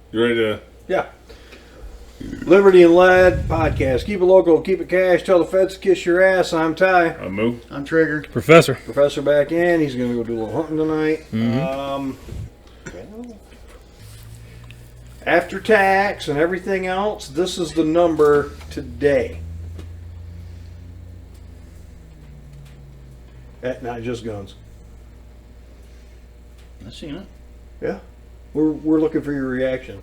You ready to? Yeah. Liberty and Lead podcast. Keep it local, keep it cash. Tell the feds to kiss your ass. I'm Ty. I'm Moo. I'm Trigger. Professor back in. He's going to go do a little hunting tonight. After tax and everything else, this is the number today. Not just guns. I've seen it. Yeah. We're looking for your reaction.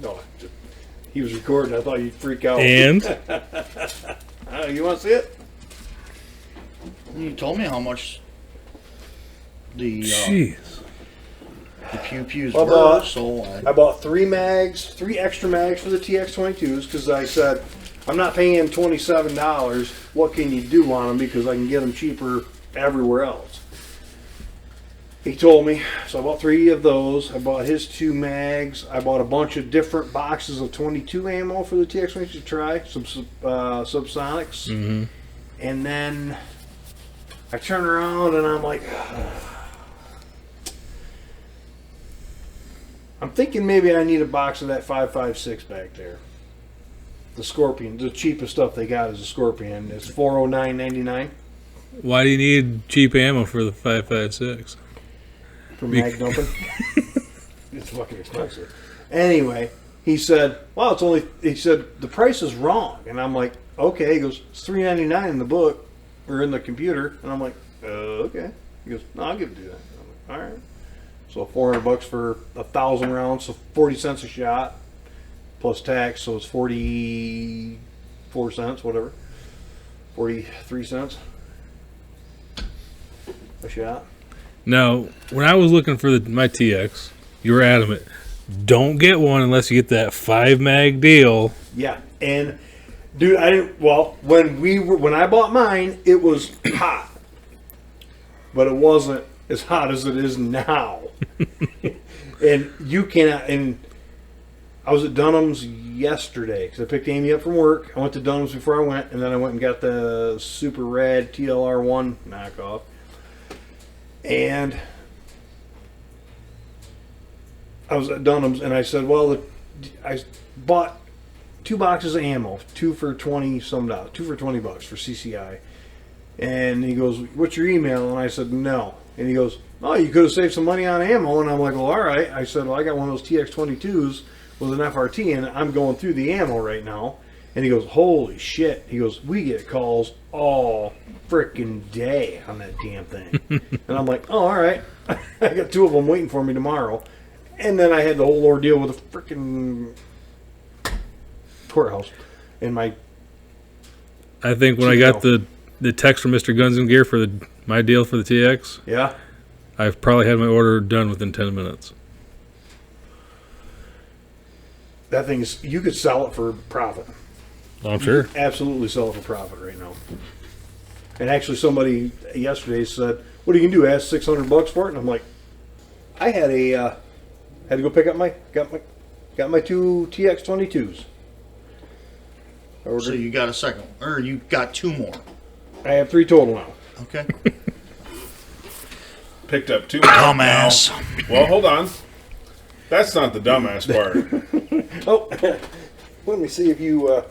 No, he was recording. I thought you'd freak out. And? You want to see it? You told me how much the pew-pews were, so I bought three extra mags for the TX22s because I said, I'm not paying $27. What can you do on them? Because I can get them cheaper everywhere else. He told me, so I bought 3 of those. I bought his 2 mags. I bought a bunch of different boxes of 22 ammo for the TX22 to try, some subsonics. Mm-hmm. And then I turn around and I'm like, I'm thinking maybe I need a box of that 5.56 back there. The Scorpion, the cheapest stuff they got is a Scorpion. It's $409.99. Why do you need cheap ammo for the 5.56? For mag dumping. It's fucking expensive. Anyway, he said, well, he said, the price is wrong. And I'm like, okay. He goes, it's $3.99 in the book, or in the computer. And I'm like, okay. He goes, no, I'll give it to you then. I'm like, all right. So $400 for 1,000 rounds, so 40 cents a shot, plus tax, so it's 44 cents, whatever. 43 cents a shot. Now, when I was looking for my TX, you were adamant, don't get one unless you get that 5-mag deal. Yeah, and dude, I didn't. Well, when I bought mine, it was hot, but it wasn't as hot as it is now. And you cannot. And I was at Dunham's yesterday because I picked Amy up from work. I went to Dunham's before I went, and then I went and got the super rad TLR1 knockoff. And I was at Dunham's, and I said, well, I bought 2 boxes of ammo, 2 for $20 for CCI. And he goes, what's your email? And I said, no. And he goes, oh, you could have saved some money on ammo. And I'm like, well, all right. I said, well, I got one of those TX22s with an FRT, and I'm going through the ammo right now. And he goes, holy shit. He goes, we get calls all freaking day on that damn thing. And I'm like, oh, all right. I got 2 of them waiting for me tomorrow. And then I had the whole ordeal with the freaking courthouse in my... I think when I got the text from Mr. Guns and Gear for my deal for the TX, yeah, I've probably had my order done within 10 minutes. That thing is... You could sell it for profit. I'm sure. You absolutely sell it for profit right now. And actually, somebody yesterday said, "What are you gonna do? Ask $600 for it?" And I'm like, I had to go pick up got my 2 TX22s. So you got a second, or you got 2 more? I have 3 total now. Okay. Picked up 2. Dumbass. Well, hold on. That's not the dumbass part. Oh, let me see if you.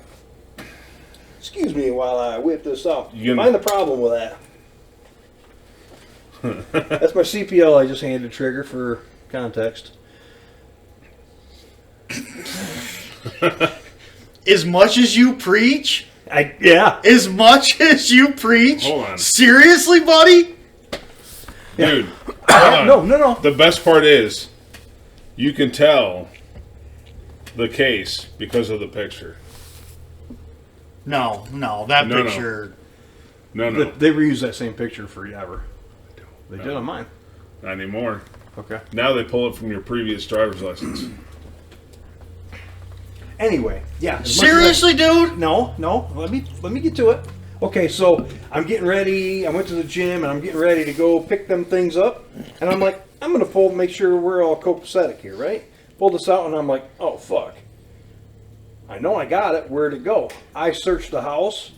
Excuse me while I whip this out. Find the problem with that. That's my CPL I just handed Trigger for context. As much as you preach? Yeah. As much as you preach? Hold on. Seriously, buddy? Dude, hold on. No. The best part is, you can tell the case because of the picture. No, that picture... No. They reused that same picture forever. They did on mine. Not anymore. Okay. Now they pull it from your previous driver's license. Anyway, yeah. Seriously, dude? No. Let me get to it. Okay, so I'm getting ready. I went to the gym and I'm getting ready to go pick them things up. And I'm like, I'm gonna make sure we're all copacetic here, right? Pull this out and I'm like, oh fuck. I know I got it. Where'd it go? I searched the house.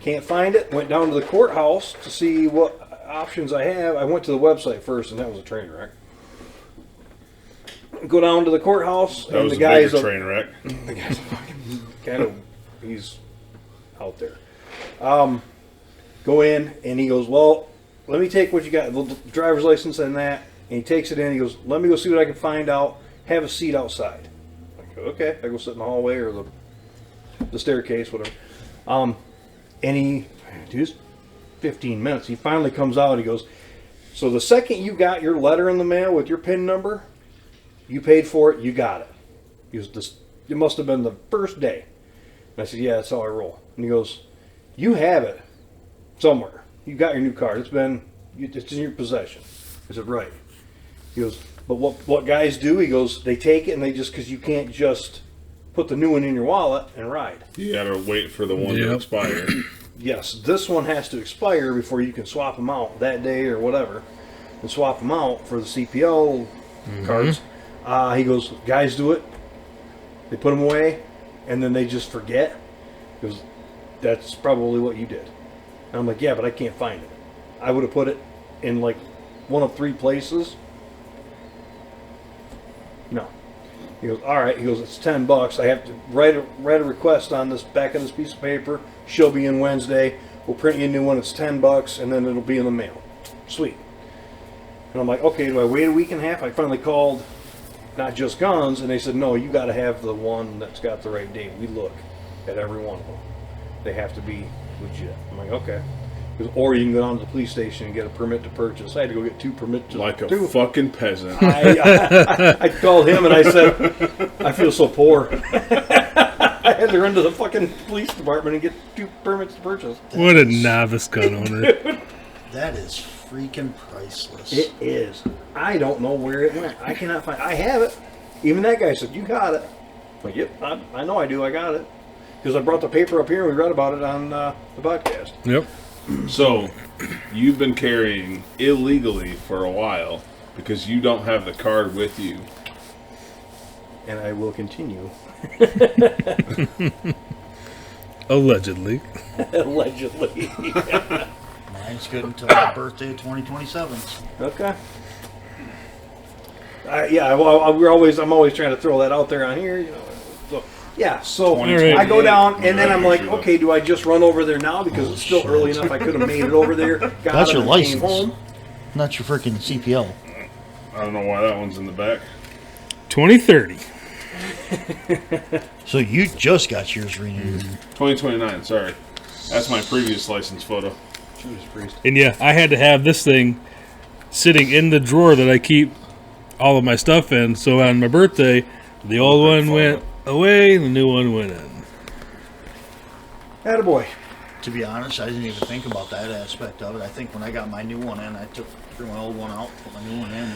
Can't find it. Went down to the courthouse to see what options I have. I went to the website first, and that was a train wreck. Go down to the courthouse, That and was the a guy's bigger train wreck. the guy's fucking kind of, he's out there. Go in, and he goes, well, let me take what you got, the driver's license and that, and he takes it in, he goes, let me go see what I can find out, have a seat outside. I go, okay, I go sit in the hallway or the staircase, whatever. And he, dude, 15 minutes, he finally comes out, he goes, so the second you got your letter in the mail with your PIN number, you paid for it, you got it. He goes, it must have been the first day. And I said, yeah, that's how I roll. And he goes, you have it somewhere. You got your new card. It's in your possession. I said, right. He goes, but what guys do, he goes, they take it and they just, because you can't just put the new one in your wallet and ride. You gotta wait for the one to expire. Yes, this one has to expire before you can swap them out that day or whatever, and swap them out for the CPL cards. He goes, guys do it. They put them away, and then they just forget. He goes, that's probably what you did. And I'm like, yeah, but I can't find it. I would have put it in like one of 3 places. No. He goes, all right. He goes, it's $10. I have to write a request on this back of this piece of paper. She'll be in Wednesday. We'll print you a new one. It's $10, and then it'll be in the mail. Sweet. And I'm like, okay, do I wait a week and a half? I finally called Not Just Guns, and they said, no, you got to have the one that's got the right date. We look at every one of them. They have to be legit. I'm like, okay. He goes, or you can go down to the police station and get a permit to purchase. I had to go get 2 permits. Like a fucking peasant. I called him and I said, I feel so poor. I had to run to the fucking police department and get 2 permits to purchase. What a novice gun owner. That is freaking priceless. It is. I don't know where it went. I cannot find. I have it. Even that guy said, you got it. I'm like, yep, I know I do. I got it. Because I brought the paper up here and we read about it on the podcast. Yep. So, you've been carrying illegally for a while because you don't have the card with you. And I will continue. Allegedly. Allegedly. Mine's good until my birthday, 2027. Okay. I'm always trying to throw that out there on here. You know. So, yeah, so I go down and then I'm like, okay, do I just run over there now because it's still early enough? I could have made it over there. That's your license. Came home. Not your freaking CPL. I don't know why that one's in the back. 2030. So you just got yours renewed. 2029, sorry. That's my previous license photo. Judas Priest. And yeah, I had to have this thing sitting in the drawer that I keep all of my stuff in. So on my birthday, the old one went away, the new one went in. Attaboy. To be honest, I didn't even think about that aspect of it. I think when I got my new one in, I threw my old one out, put my new one in.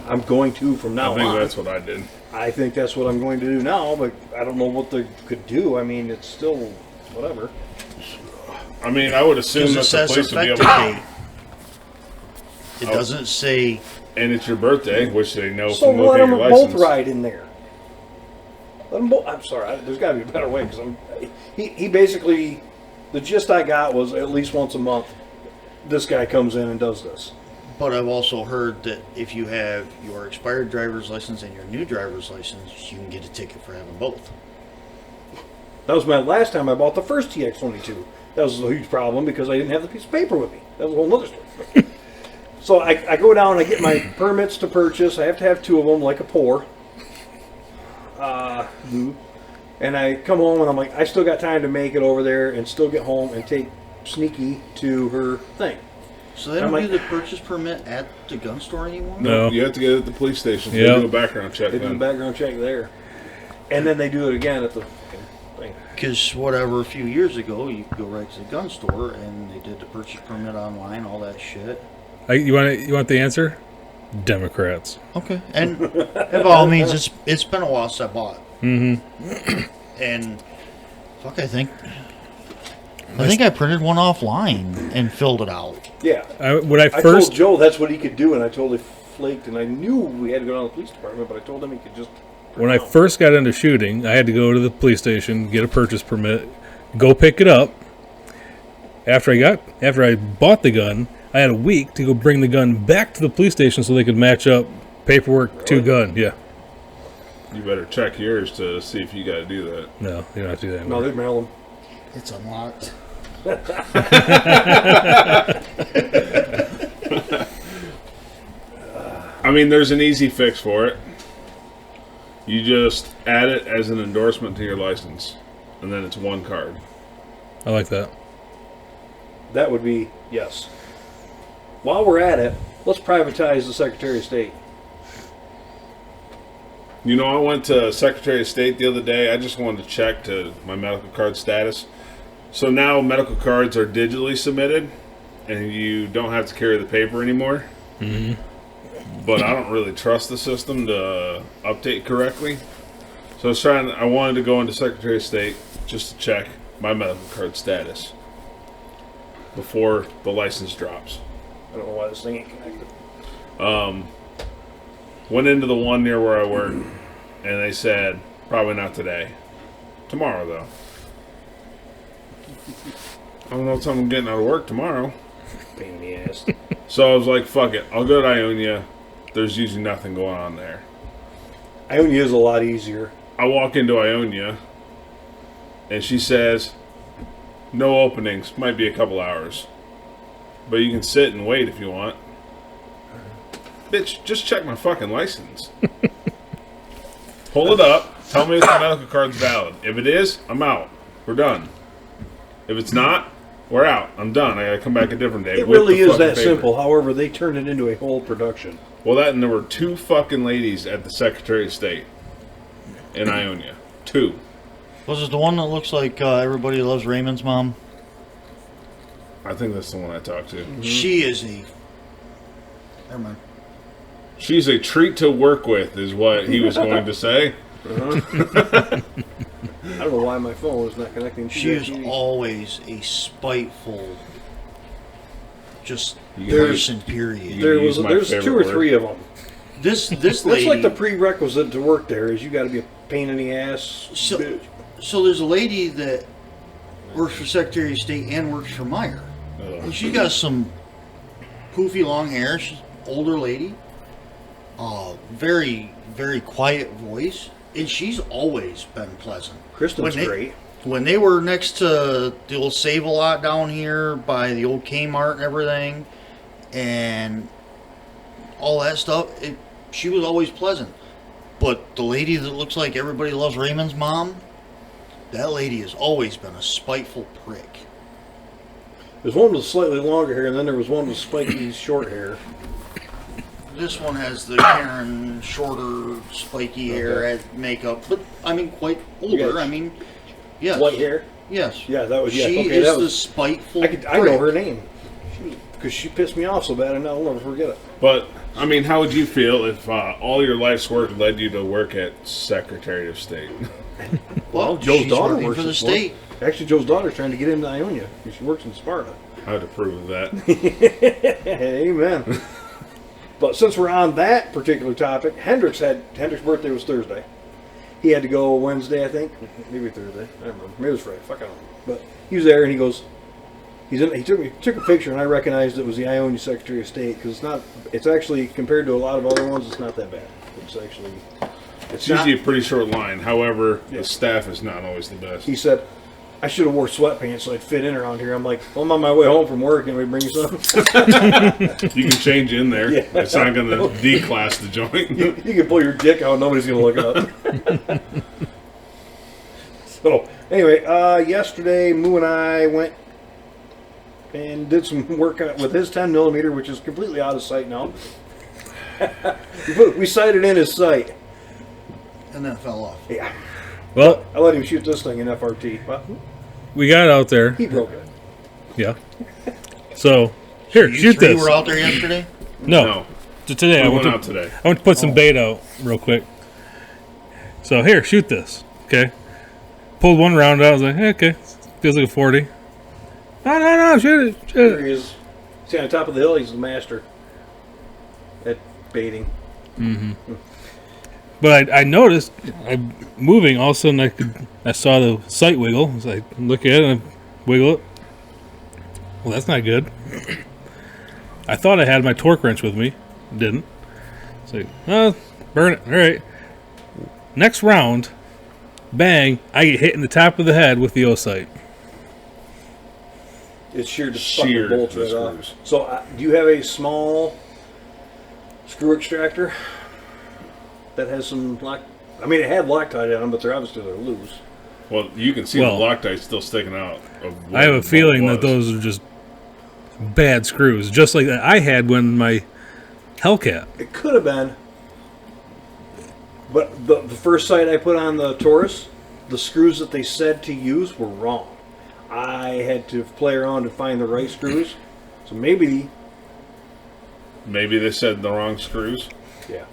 I'm going to from now I think on. that's what I did. I think that's what I'm going to do now, but I don't know what they could do. I mean, it's still whatever. I mean, I would assume Because it that the says police would be able effective to... date. It doesn't say... And it's your birthday, which they know So from let looking them at your both license. ride in there. Let them both. I'm sorry. There's got to be a better way because he basically, the gist I got was at least once a month, this guy comes in and does this. But I've also heard that if you have your expired driver's license and your new driver's license, you can get a ticket for having both. That was my last time I bought the first TX22. That was a huge problem because I didn't have the piece of paper with me. That was a whole other story. So I go down and I get my permits to purchase. I have to have 2 of them, like a pour. And I come home and I'm like, I still got time to make it over there and still get home and take Sneaky to her thing. So they don't do the purchase permit at the gun store anymore? No, you have to get it at the police station. Yep. They do a background check. They do a background check there. And then they do it again at the thing. Because whatever, a few years ago, you could go right to the gun store and they did the purchase permit online, all that shit. You want the answer? Democrats. Okay. And by all means, it's been a while since I bought. Mm-hmm. And fuck, I think I printed one offline and filled it out. Yeah. I told Joe that's what he could do, and I totally flaked, and I knew we had to go down to the police department, but I told him he could just... When I first got into shooting, I had to go to the police station, get a purchase permit, go pick it up. After I bought the gun, I had a week to go bring the gun back to the police station so they could match up paperwork to gun. Yeah. You better check yours to see if you got to do that. No, you don't have to do that No, anymore. they mail them. It's unlocked. I mean, there's an easy fix for it. You just add it as an endorsement to your license, and then it's one card. I like that. That would be, yes. While we're at it, let's privatize the Secretary of State. You know, I went to Secretary of State the other day. I just wanted to check to my medical card status. So now medical cards are digitally submitted, and you don't have to carry the paper anymore. Mm-hmm. But I don't really trust the system to update correctly. So I wanted to go into Secretary of State just to check my medical card status before the license drops. I don't know why this thing ain't connected. Went into the one near where I work, and they said, probably not today. Tomorrow, though. I don't know if I'm getting out of work tomorrow. Pain in the ass. So I was like, fuck it. I'll go to Ionia. There's usually nothing going on there. Ionia is a lot easier. I walk into Ionia, and she says, no openings. Might be a couple hours. But you can sit and wait if you want. Bitch, just check my fucking license. Pull it up. Tell me if the medical card's valid. If it is, I'm out. We're done. If it's not, we're out. I'm done. I gotta come back a different day. It with really the is fucking that paper. simple. However, they turned it into a whole production. Well, that and there were 2 fucking ladies at the Secretary of State in Ionia. 2. Was it the one that looks like Everybody Loves Raymond's mom? I think that's the one I talked to. Mm-hmm. She is a... Never mind. She's a treat to work with, is what he was going to say. I don't know why my phone is not connecting to She that is TV. always a spiteful, just There's- person, period. use my There's favorite 2 or word. 3 of them. This That's lady... like the prerequisite to work there is you got to be a pain in the ass. So, so there's a lady that works for Secretary of State and works for Meyer. And she got some poofy long hair. She's an older lady. Very, very quiet voice. And she's always been pleasant. Kristen's great. When they were next to the old Save-A-Lot down here by the old Kmart and everything, and all that stuff, she was always pleasant. But the lady that looks like Everybody Loves Raymond's mom, that lady has always been a spiteful prick. There's one with slightly longer hair, and then there was one with spiky short hair. This one has the Karen shorter, spiky hair, Okay. and makeup, but I mean quite older. got I mean, yes, White hair. yes, Yeah, that was she okay, is that the was- spiteful. I know prick. her name because she pissed me off so bad, and I'll never forget it. But, I mean, how would you feel if all your life's work led you to work at Secretary of State? Well, Joe's she's daughter working works for the at state. Actually, Joe's daughter's trying to get into Ionia. She works in Sparta. I'd approve of that. Amen. But since we're on that particular topic, Hendrick's birthday was Thursday. He had to go Wednesday, I think. Maybe Thursday. I don't remember. Maybe it was Friday. Fuck, I don't know. But he was there, and he goes, he took a picture, and I recognized it was the Ionia Secretary of State because it's actually, compared to a lot of other ones, it's not that bad. It's actually, It's usually a pretty short line. However, Yeah. the staff is not always the best. he said, I should have wore sweatpants so I'd fit in around here. I'm like, well, I'm on my way home from work, and we bring you some. You can change in there. Yeah. It's not going to declass the joint. You can pull your dick out, nobody's going to look up. So, anyway, yesterday, Moo and I went and did some work with his 10mm, which is completely out of sight now. We sighted in his sight. And then it fell off. Yeah. Well, I let him shoot this thing in FRT. Well, we got out there. he broke it. Yeah. So, here, You shoot three this. were out there yesterday? No. Today, We I went went out today. to put some bait out real quick. So, here, shoot this. Okay. Pulled one round out. I was like, okay, feels like a 40. No, shoot it. Shoot There it. he is. See, on the top of the hill, he's the master at baiting. But I noticed, I'm moving, all of a sudden I saw the sight wiggle. I was like, look at it, and I wiggle it. Well, that's not good. I thought I had my torque wrench with me. Didn't. It's like, oh, burn it. All right. Next round, bang, I get hit in the top of the head with the O-sight. It's sheared the Sheared fucking bolts the right off. screws. So, do you have a small screw extractor that has some lock? I mean, it had Loctite on them, but they're obviously loose. Well, you can see Well, the Loctite still sticking out. Of I have a what feeling it that was. those are just bad screws, just like that I had when my Hellcat. It could have been, but the first sight I put on the Taurus, the screws that they said to use were wrong. I had to play around to find the right screws. So maybe, Maybe they said the wrong screws. yeah.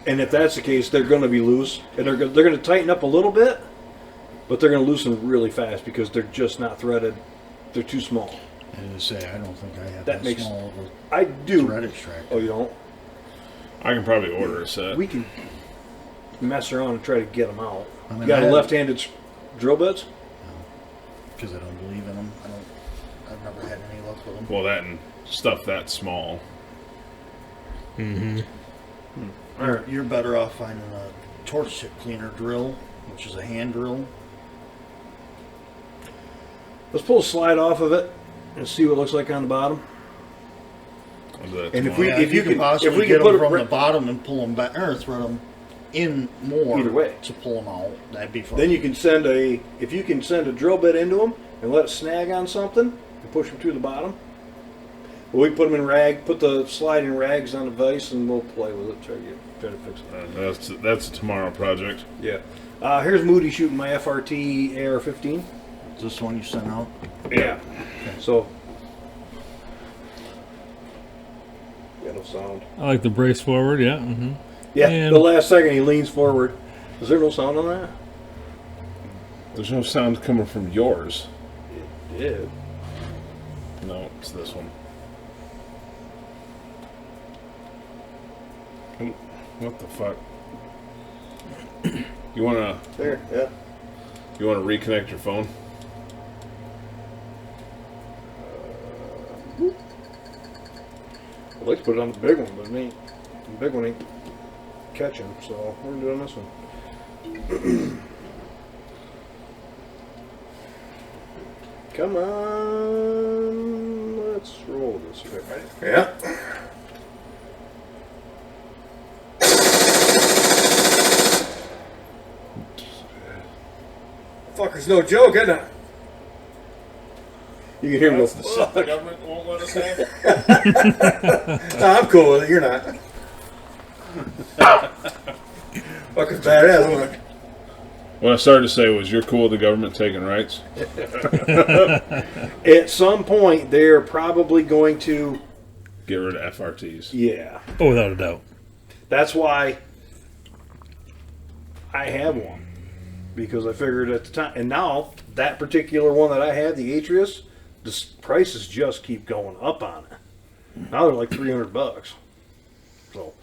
And if that's the case, they're going to be loose, and they're going to tighten up a little bit, but they're going to loosen really fast because they're just not threaded. They're too small. And to say, I don't think I have That that, makes- small of a I do. thread extractor. Oh, you don't? I can probably order a set. We can mess around and try to get them out. I mean, You got I a have- left-handed drill bits? Because I don't believe in them. I've never had any luck with them. Well, that and stuff that small. You're better off finding a torch tip cleaner drill, which is a hand drill. Let's pull a slide off of it and see what it looks like on the bottom. I'll do that And if tomorrow. we- Yeah, if you can possibly if we get can put them it from right- the bottom and pull them back, or thread them in more Either way. to pull them out, that'd be fun. Then you can send if you can send a drill bit into them and let it snag on something and push them through the bottom. Well, we put them in put the slide in rags on the vise and we'll play with it, try to fix it. That's a tomorrow project. Yeah. Here's Moody shooting my FRT AR-15. Is this the one you sent out? Yeah. So. Got no sound. I like the brace forward, yeah. Mm-hmm. Yeah, And- the last second he leans forward. Is there no sound on that? There's no sound coming from yours. It did. No, it's this one. What the fuck? You wanna There, yeah. reconnect your phone? I'd like to put it on the big one, but the big one ain't catching, so we're doing this one. Come on, let's roll this bit, right? Yeah. Fucker's no joke, isn't it? You can hear him go, fuck. The government won't let us have. Nah, I'm cool with it, you're not. Fucker's badass, look. What I started to say was, you're cool with the government taking rights? At some point, they're probably going to, Get rid of FRTs. yeah. Oh, without a doubt. That's why I have one. Because I figured at the time, and now, that particular one that I have, the Atrius, the prices just keep going up on it. Now they're like $300. So,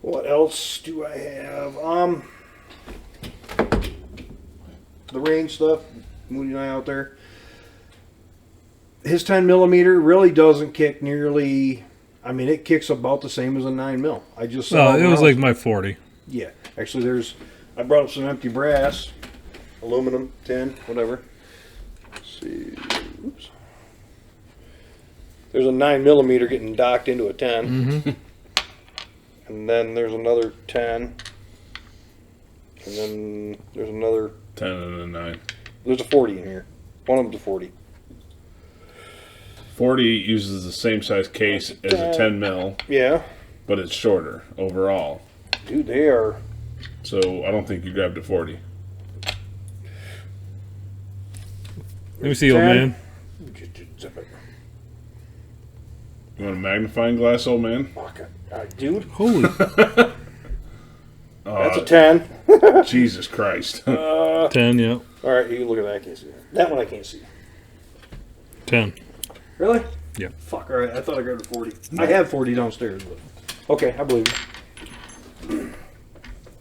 what else do I have? The range stuff, Moody and I out there. His 10mm really doesn't kick nearly. I mean, it kicks about the same as a 9mm. I just saw. Well, it was like my 40. Yeah, actually, I brought up some empty brass, aluminum, tin, whatever. Let's see. Oops. There's a 9mm getting docked into a 10. Mm-hmm. And then there's another 10. And then there's another. 10 and a 9. There's a 40 in here. One of them's a 40. 40 uses the same size case as a 10 mil, Yeah. but it's shorter overall. Dude, they are. So I don't think you grabbed a 40. Let me see, old 10. man. Zip it. You want a magnifying glass, old man? Fuck it. Dude, Holy. that's a 10. Jesus Christ. 10, yeah. All right, you can look at that. I can't see that. That one I can't see. 10. Really? Yeah. Fuck, all right. I thought I grabbed a 40. I have 40 downstairs, but. Okay, I believe you.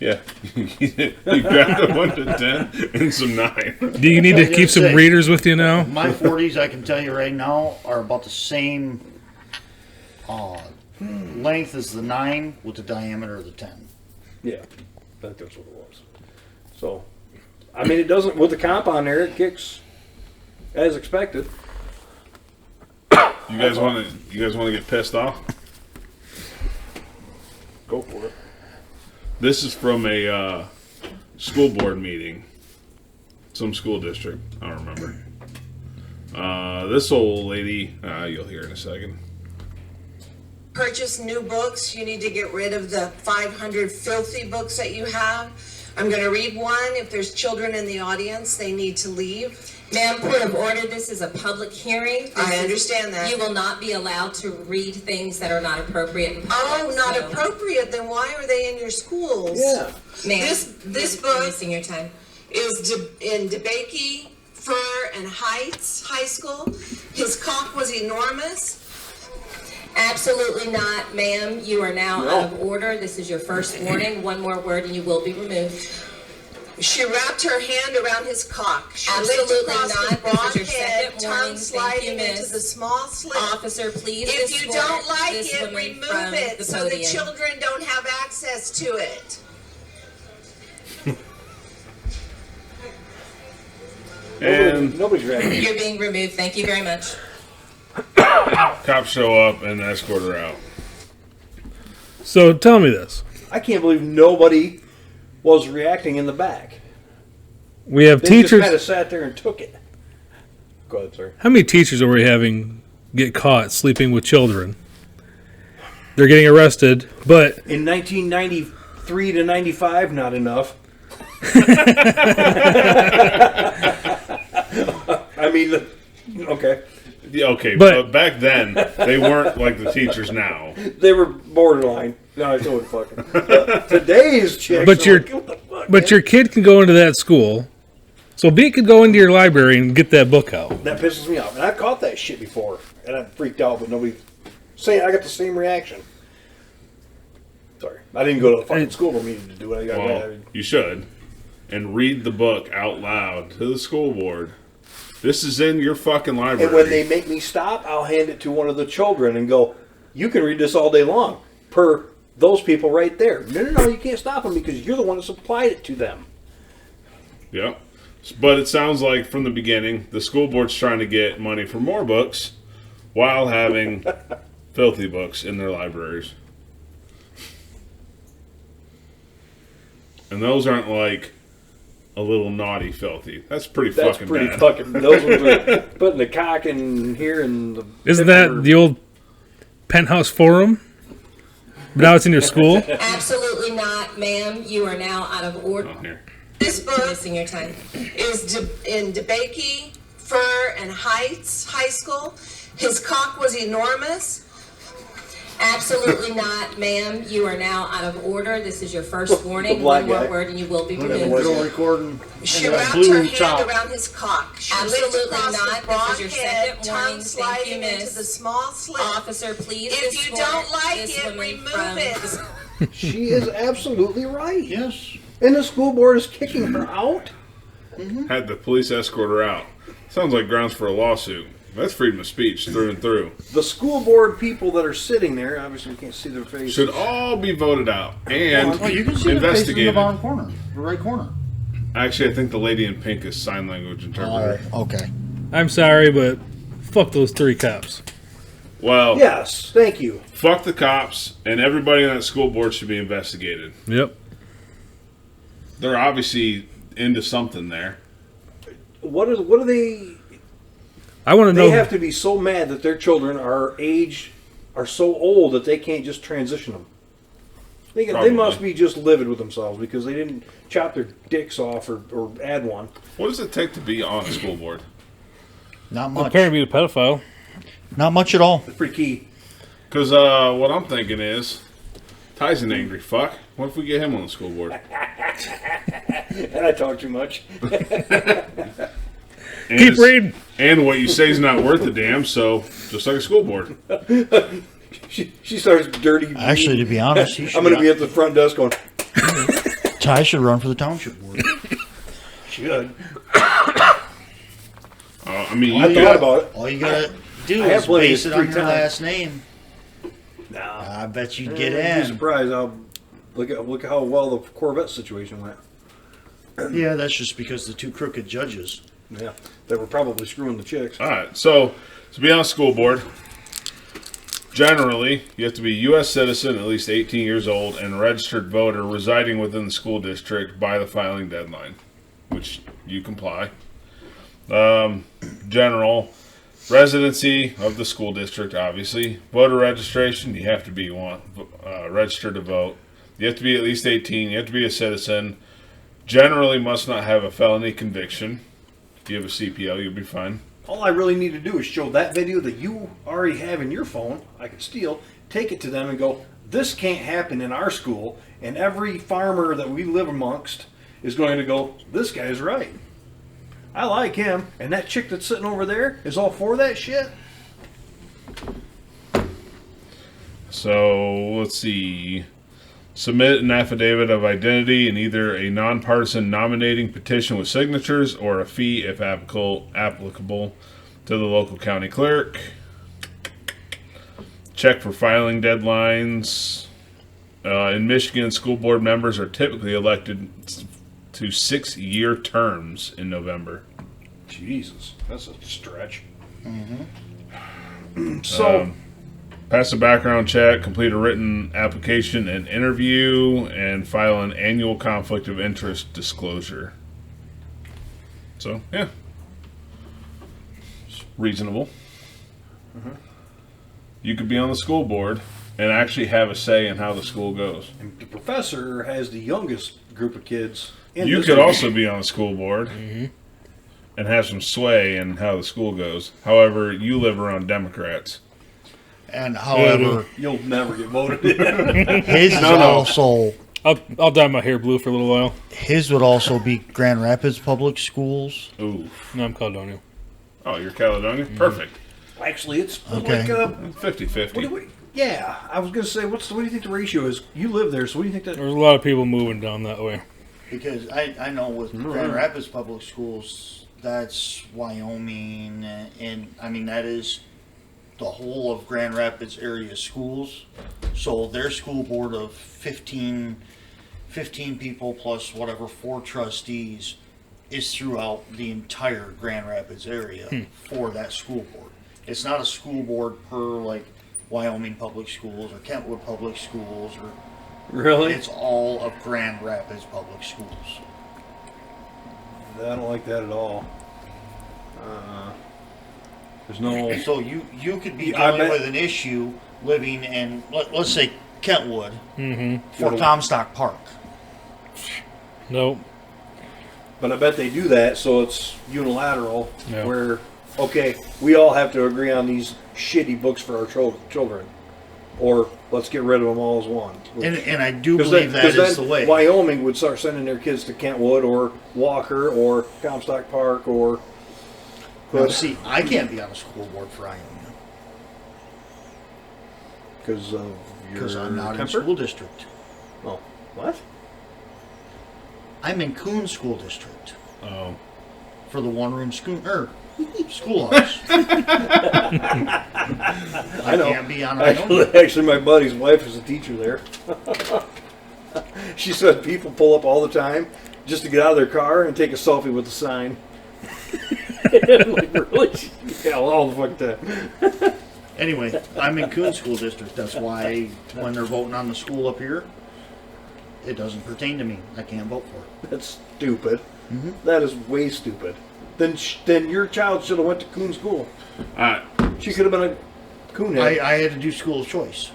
Yeah. You grabbed a 1 to 10 and some 9. Do you need to keep some say- readers with you now? My 40s, I can tell you right now, are about the same length is the 9 with the diameter of the 10. Yeah, I think that's what it was. So, I mean, it doesn't, with the comp on there, it kicks as expected. You guys want to get pissed off? Go for it. This is from a school board meeting. Some school district. I don't remember. This old lady, you'll hear in a second. Purchase new books. You need to get rid of the 500 filthy books that you have. I'm going to read one. If there's children in the audience, they need to leave. Ma'am, point of order, this is a public hearing. I understand that. You will not be allowed to read things that are not appropriate in public. Oh, not appropriate. Then why are they in your schools? Yeah. Ma'am, This you're book wasting your time. is in DeBakey, Fur, and Heights High School. His cock was enormous. Absolutely not, ma'am. You are now out of order. This is your first warning. One more word and you will be removed. She wrapped her hand around his cock. She Absolutely licked across not. his broad This is your head, second warning. tongue Thank sliding you, into miss. the small slit. Officer, please If you escort don't like this it, woman remove from it the so the podium. children don't have access to it. And Nobody's ready. You're being removed. Thank you very much. cops show up and escort her out. So tell me this. I can't believe nobody was reacting in the back. We have They teachers. just kind of sat there and took it. Go ahead, sir. How many teachers are we having get caught sleeping with children? They're getting arrested, but In 1993 to 95, not enough. I mean, okay. Yeah, okay, But- but back then they weren't like the teachers now. They were borderline. No, I totally fucking. Today's chicks. But are you're- like, what the fuck, but man? your kid can go into that school. So B could go into your library and get that book out. That pisses me off. And I've caught that shit before. And I freaked out, but nobody. I got the same reaction. Sorry. I didn't go to the fucking school board meeting to do it. Well, you should. And read the book out loud to the school board. This is in your fucking library. And when they make me stop, I'll hand it to one of the children and go, you can read this all day long. Per those people right there. No, you can't stop them because you're the one that supplied it to them. Yep. But it sounds like from the beginning, the school board's trying to get money for more books while having filthy books in their libraries. And those aren't like a little naughty filthy. That's pretty That's fucking pretty bad. fucking. Those ones are putting the cock in here and the. Isn't that the old penthouse forum? But now it's in your school. Absolutely not, ma'am. You are now out of order. Oh, here. This You're book wasting your time. is in DeBakey, Fur, and Heights High School. His cock was enormous. Absolutely not, ma'am. You are now out of order. This is your first warning. black One more guy. word and you will be Look at the removed. video recording. She and that wrapped blue her hand top. around his cock. She licked Absolutely across not. his This broad is your head, second tongue warning. Thank sliding you, into miss. the small slit. Officer, please If you escort don't like this it, woman remove from it. the- She is absolutely right. Yes. And the school board is kicking her out. Had the police escort her out. Sounds like grounds for a lawsuit. That's freedom of speech through and through. The school board people that are sitting there, obviously we can't see their faces. Should all be voted out and Oh, you can see the face in the investigated. bottom corner, the right corner. Actually, I think the lady in pink is sign language interpreter. Okay. I'm sorry, but fuck those 3 cops. Well, Yes, thank you. fuck the cops, and everybody on that school board should be investigated. Yep. They're obviously into something there. What are they? I want to They know. have to be so mad that their children are so old that they can't just transition them. They Probably. must be just livid with themselves because they didn't chop their dicks off or add one. What does it take to be on a school board? Not much. Apparently, be a pedophile. Not much at all. It's pretty key. Because what I'm thinking is, Ty's an angry fuck. What if we get him on the school board? And I talk too much. And Keep it's- reading. And what you say is not worth a damn, so just like a school board. She starts dirty. Actually, to be honest, he should. I'm going to be at the front desk going, Ty should run for the township board. should. I mean, I you thought got, about it. All you gotta do I have is plenty base of it on free your time. last name. Nah. I bet you'd get You'd be in. surprised how look at how well the Corvette situation went. Yeah, that's just because the two crooked judges. Yeah, they were probably screwing the chicks. All right, so to be on a school board, generally you have to be a U.S. citizen, at least 18 years old, and a registered voter residing within the school district by the filing deadline, which you comply. General residency of the school district, obviously. Voter registration, you have to be registered to vote. You have to be at least 18. You have to be a citizen. Generally must not have a felony conviction. If you have a CPL, you'll be fine. All I really need to do is show that video that you already have in your phone, I could steal, take it to them and go, this can't happen in our school, and every farmer that we live amongst is going to go, this guy's right. I like him, and that chick that's sitting over there is all for that shit. So, let's see. Submit an affidavit of identity in either a nonpartisan nominating petition with signatures or a fee, if applicable, to the local county clerk. Check for filing deadlines. In Michigan, school board members are typically elected to 6-year terms in November. Jesus, that's a stretch. Pass a background check, complete a written application and interview, and file an annual conflict of interest disclosure. So, yeah. It's reasonable. You could be on the school board and actually have a say in how the school goes. And the professor has the youngest group of kids. You could also be on the school board and have some sway in how the school goes. However, you live around Democrats. And however, You'll never get voted in. his is also I'll dye my hair blue for a little while. his would also be Grand Rapids Public Schools. Ooh. No, I'm Caledonia. Oh, you're Caledonia? Perfect. Actually, it's Okay. like 50-50. yeah. I was gonna say, what do you think the ratio is? You live there, so what do you think that? There's a lot of people moving down that way. Because I know with Grand Rapids Public Schools, that's Wyoming, and I mean, that is the whole of Grand Rapids area schools. So their school board of 15 people plus whatever 4 trustees is throughout the entire Grand Rapids area for that school board. It's not a school board per like Wyoming Public Schools or Kentwood Public Schools, or Really? it's all of Grand Rapids Public Schools. I don't like that at all. There's no. So you could be I dealing bet- with an issue living in, let's say, Kentwood for It'll- Comstock Park. Nope. But I bet they do that so it's unilateral, Yeah. where, okay, we all have to agree on these shitty books for our children. Or let's get rid of them all as one. And I do 'Cause believe then- that 'cause is then the way. Wyoming would start sending their kids to Kentwood or Walker or Comstock Park or. Now, see, I can't be on a school board for Ionia Because of your because I'm not in temper? school district. Oh, what? I'm in Coon School District Oh. for the one-room schoolhouse. I know. can't be on Ionia. Actually, my buddy's wife is a teacher there. She said people pull up all the time just to get out of their car and take a selfie with the sign. Like, really? Yeah, all the fuck that. Anyway, I'm in Coon School District. That's why when they're voting on the school up here, it doesn't pertain to me. I can't vote for it. That's stupid. That is way stupid. Then your child should have went to Coon School. She could have been a coonhead. I had to do school of choice.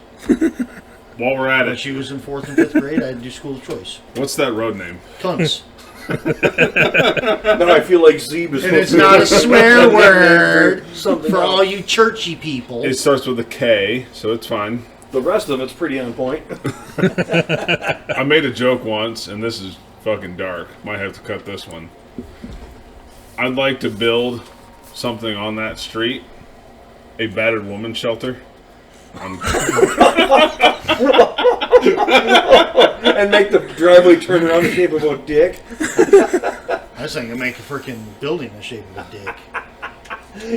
While we're at When it, she was in 4th and 5th grade, I had to do school of choice. what's that road name? Tons. Now I feel like Zeeb is. And it's not a swear word Something for else. all you churchy people. It starts with a K, so it's fine. The rest of it's pretty on point. I made a joke once, and this is fucking dark. Might have to cut this one. I'd like to build something on that street, a battered woman shelter. And make the driveway turn around the shape of a dick. I was thinking make a freaking building the shape of a dick.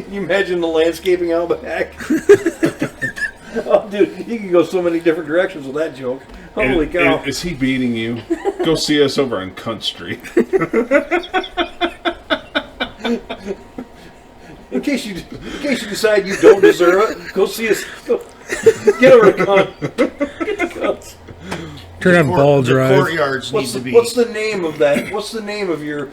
Can you imagine the landscaping out back? Oh, dude, you can go so many different directions with that joke. Holy cow. Is he beating you? Go see us over on Cunt Street. In case you decide you don't deserve it, go see us. Get over to Cunt. Get the Cunts. Turn on ball The drive. courtyards need to be. What's the name of that? What's the name of your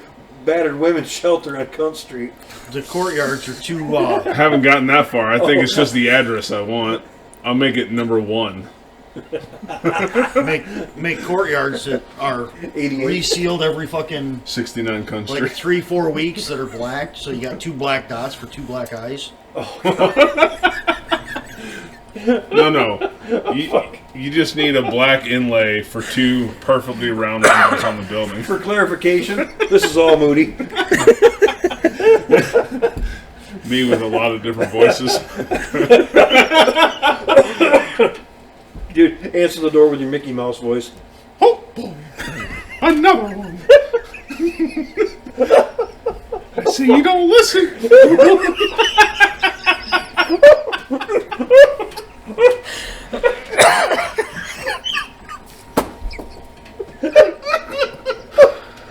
battered women's shelter on Cunt Street? The courtyards are too. I haven't gotten that far. I think it's just the address I want. I'll make it number 1. make courtyards that are 88. resealed every fucking 69 Cunt Street. like 3-4 weeks that are black. So you got 2 black dots for 2 black eyes. No. You just need a black inlay for 2 perfectly round numbers on the building. For clarification, this is all Moody. Me with a lot of different voices. Dude, answer the door with your Mickey Mouse voice. Oh boy, another one. I see you don't listen.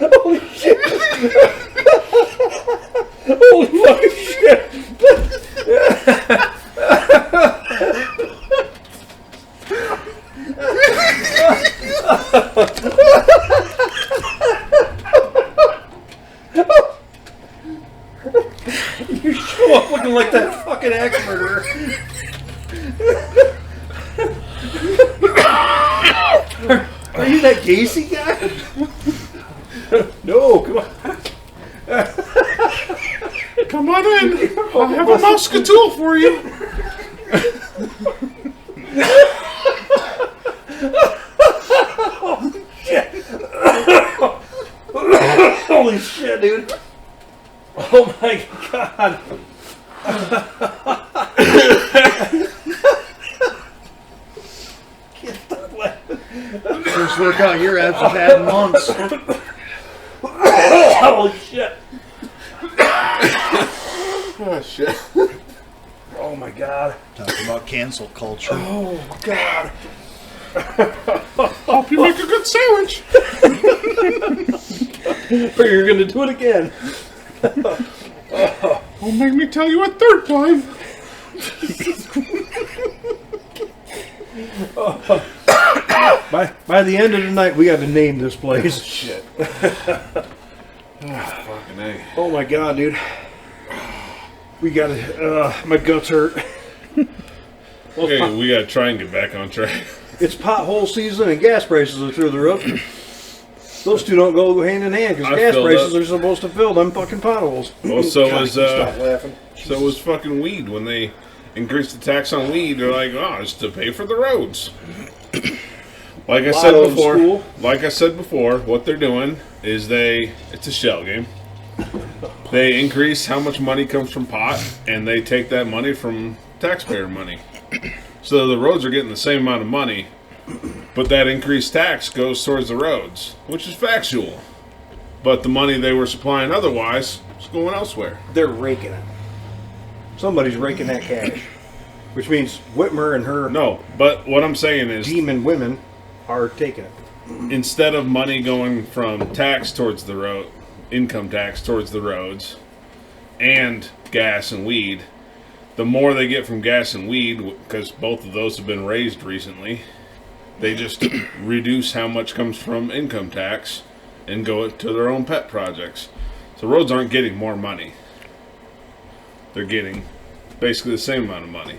Holy shit! Holy fucking shit! You show up looking like that fucking axe murderer. Are you that Gacy guy? No, come on. Come on in. I have a muscatool for you. Holy shit, dude. Oh my god. First workout your abs have had in months. Holy shit. Oh shit. Oh my god. Talk about cancel culture. Oh god. Hope you make a good sandwich. Or you're gonna do it again. Don't make me tell you a 3rd time. By the end of the night, we got to name this place. Shit. Fucking A. Oh my god, dude. We got to. My guts hurt. Okay, we gotta try and get back on track. It's pothole season and gas prices are through the roof. Those two don't go hand in hand because I gas filled prices up. are supposed to fill them fucking potholes. Well, so God, was stop laughing. so was fucking weed. When they increased the tax on weed, they're like, "Oh, it's to pay for the roads." Like I said Lotto before, school. what they're doing is it's a shell game. They increase how much money comes from pot, and they take that money from taxpayer money. So the roads are getting the same amount of money, but that increased tax goes towards the roads, which is factual. But the money they were supplying otherwise is going elsewhere. They're raking it. Somebody's raking that cash. Which means Whitmer and her No, but what I'm saying is, demon women are taking it. instead of money going from tax towards the road, income tax towards the roads, and gas and weed, the more they get from gas and weed, because both of those have been raised recently, they just reduce how much comes from income tax and go to their own pet projects. So roads aren't getting more money. They're getting basically the same amount of money.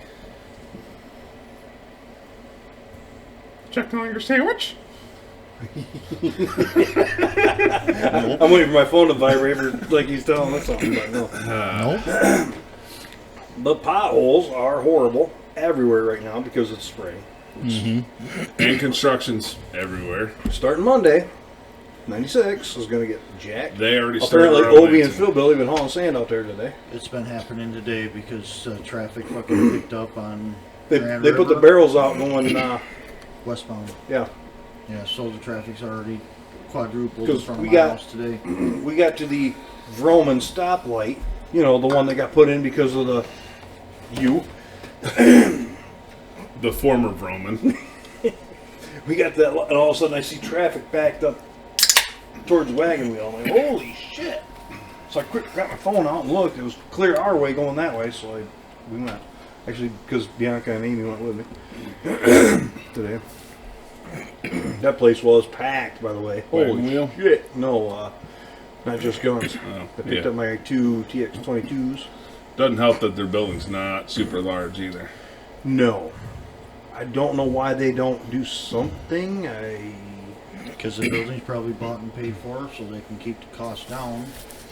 Checking on your sandwich? I'm waiting for my phone to vibrate like he's telling us something, but no. Nope. The potholes are horrible everywhere right now because it's spring. And construction's everywhere. Starting Monday, 96 is going to get jacked. They already started Apparently, road Obie and maintenance. Phil Billy been hauling sand out there today. It's been happening today because traffic fucking picked up on They Grand put the River, barrels out going, westbound. yeah. Yeah, so the traffic's already quadrupled 'Cause in front of we my got- house today. We got to the Vroman stoplight, you know, the one that got put in because of the The former Vroman. We got that, and all of a sudden I see traffic backed up towards the wagon wheel. I'm like, holy shit! So I quick got my phone out and looked. It was clear our way going that way, so we went. Actually, because Bianca and Amy went with me today. That place was packed, by the way. Wagon Holy wheel? shit! No, not just guns. Oh, I picked yeah. up my 2 TX22s. Doesn't help that their building's not super large either. No. I don't know why they don't do something. Because the building's probably bought and paid for, so they can keep the cost down,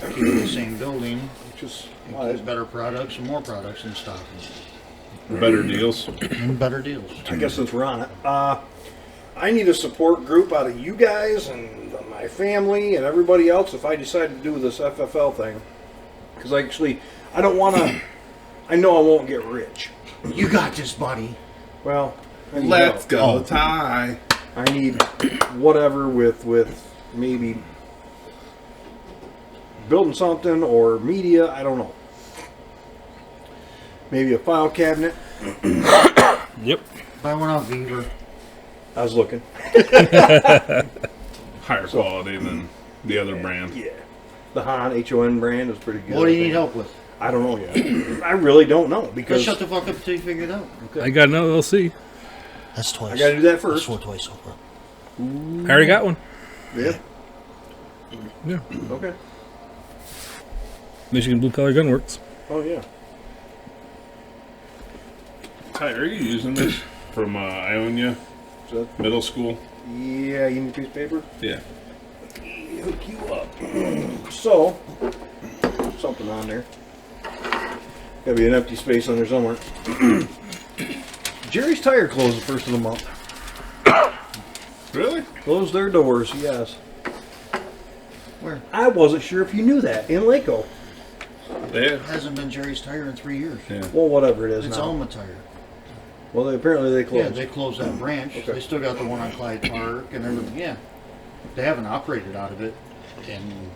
keep it the same building, Just and keep better products and more products in stock. Better deals. And better deals. I guess since we're on it, I need a support group out of you guys and my family and everybody else if I decide to do this FFL thing. Because actually, I don't want to. I know I won't get rich. You got this, buddy. Well, I need Let's help. go, Ty. I need whatever with maybe building something or media. I don't know. Maybe a file cabinet. Yep. Buy one out, Beaver. I was looking. Higher quality than the other brand. Yeah. The Han HON brand is pretty good. What do I you need think. help with? I don't know yet. I really don't know Just because shut the fuck up until you figure it out. I got an LLC. That's twice. I got to do that first. That's twice over. I already got one. Yeah. Yeah. Okay. Michigan Blue Collar Gun Works. Oh yeah. Ty, are you using this from Ionia So, Middle School? yeah, you need a piece of paper? Yeah. Hook you up. So, something on there. Gotta be an empty space on there somewhere. Jerry's Tire closed the first of the month. Really? Closed their doors, yes. Where? I wasn't sure if you knew that. In Laco. They It hasn't been Jerry's Tire in 3 years. Yeah. Well, whatever it is It's now. Alma Tire. Well, apparently they Yeah, closed. they closed that branch. Okay. They still got the one on Clyde Park and everything. Yeah. They haven't operated out of it in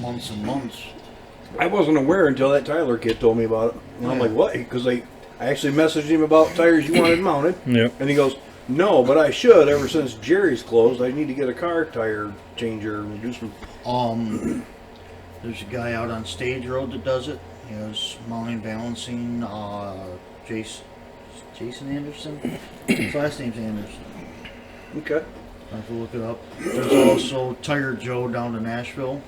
months and months. I wasn't aware until that Tyler kid told me about it. And I'm Yeah. like, what? Because I actually messaged him about tires you wanted mounted. Yep. And he goes, no, but I should. Ever since Jerry's closed, I need to get a car tire changer and do some. There's a guy out on Stage Road that does it. He has mounting, balancing. Jason Anderson. His last name's Anderson. Okay. I have to look it up. There's also Tire Joe down to Nashville.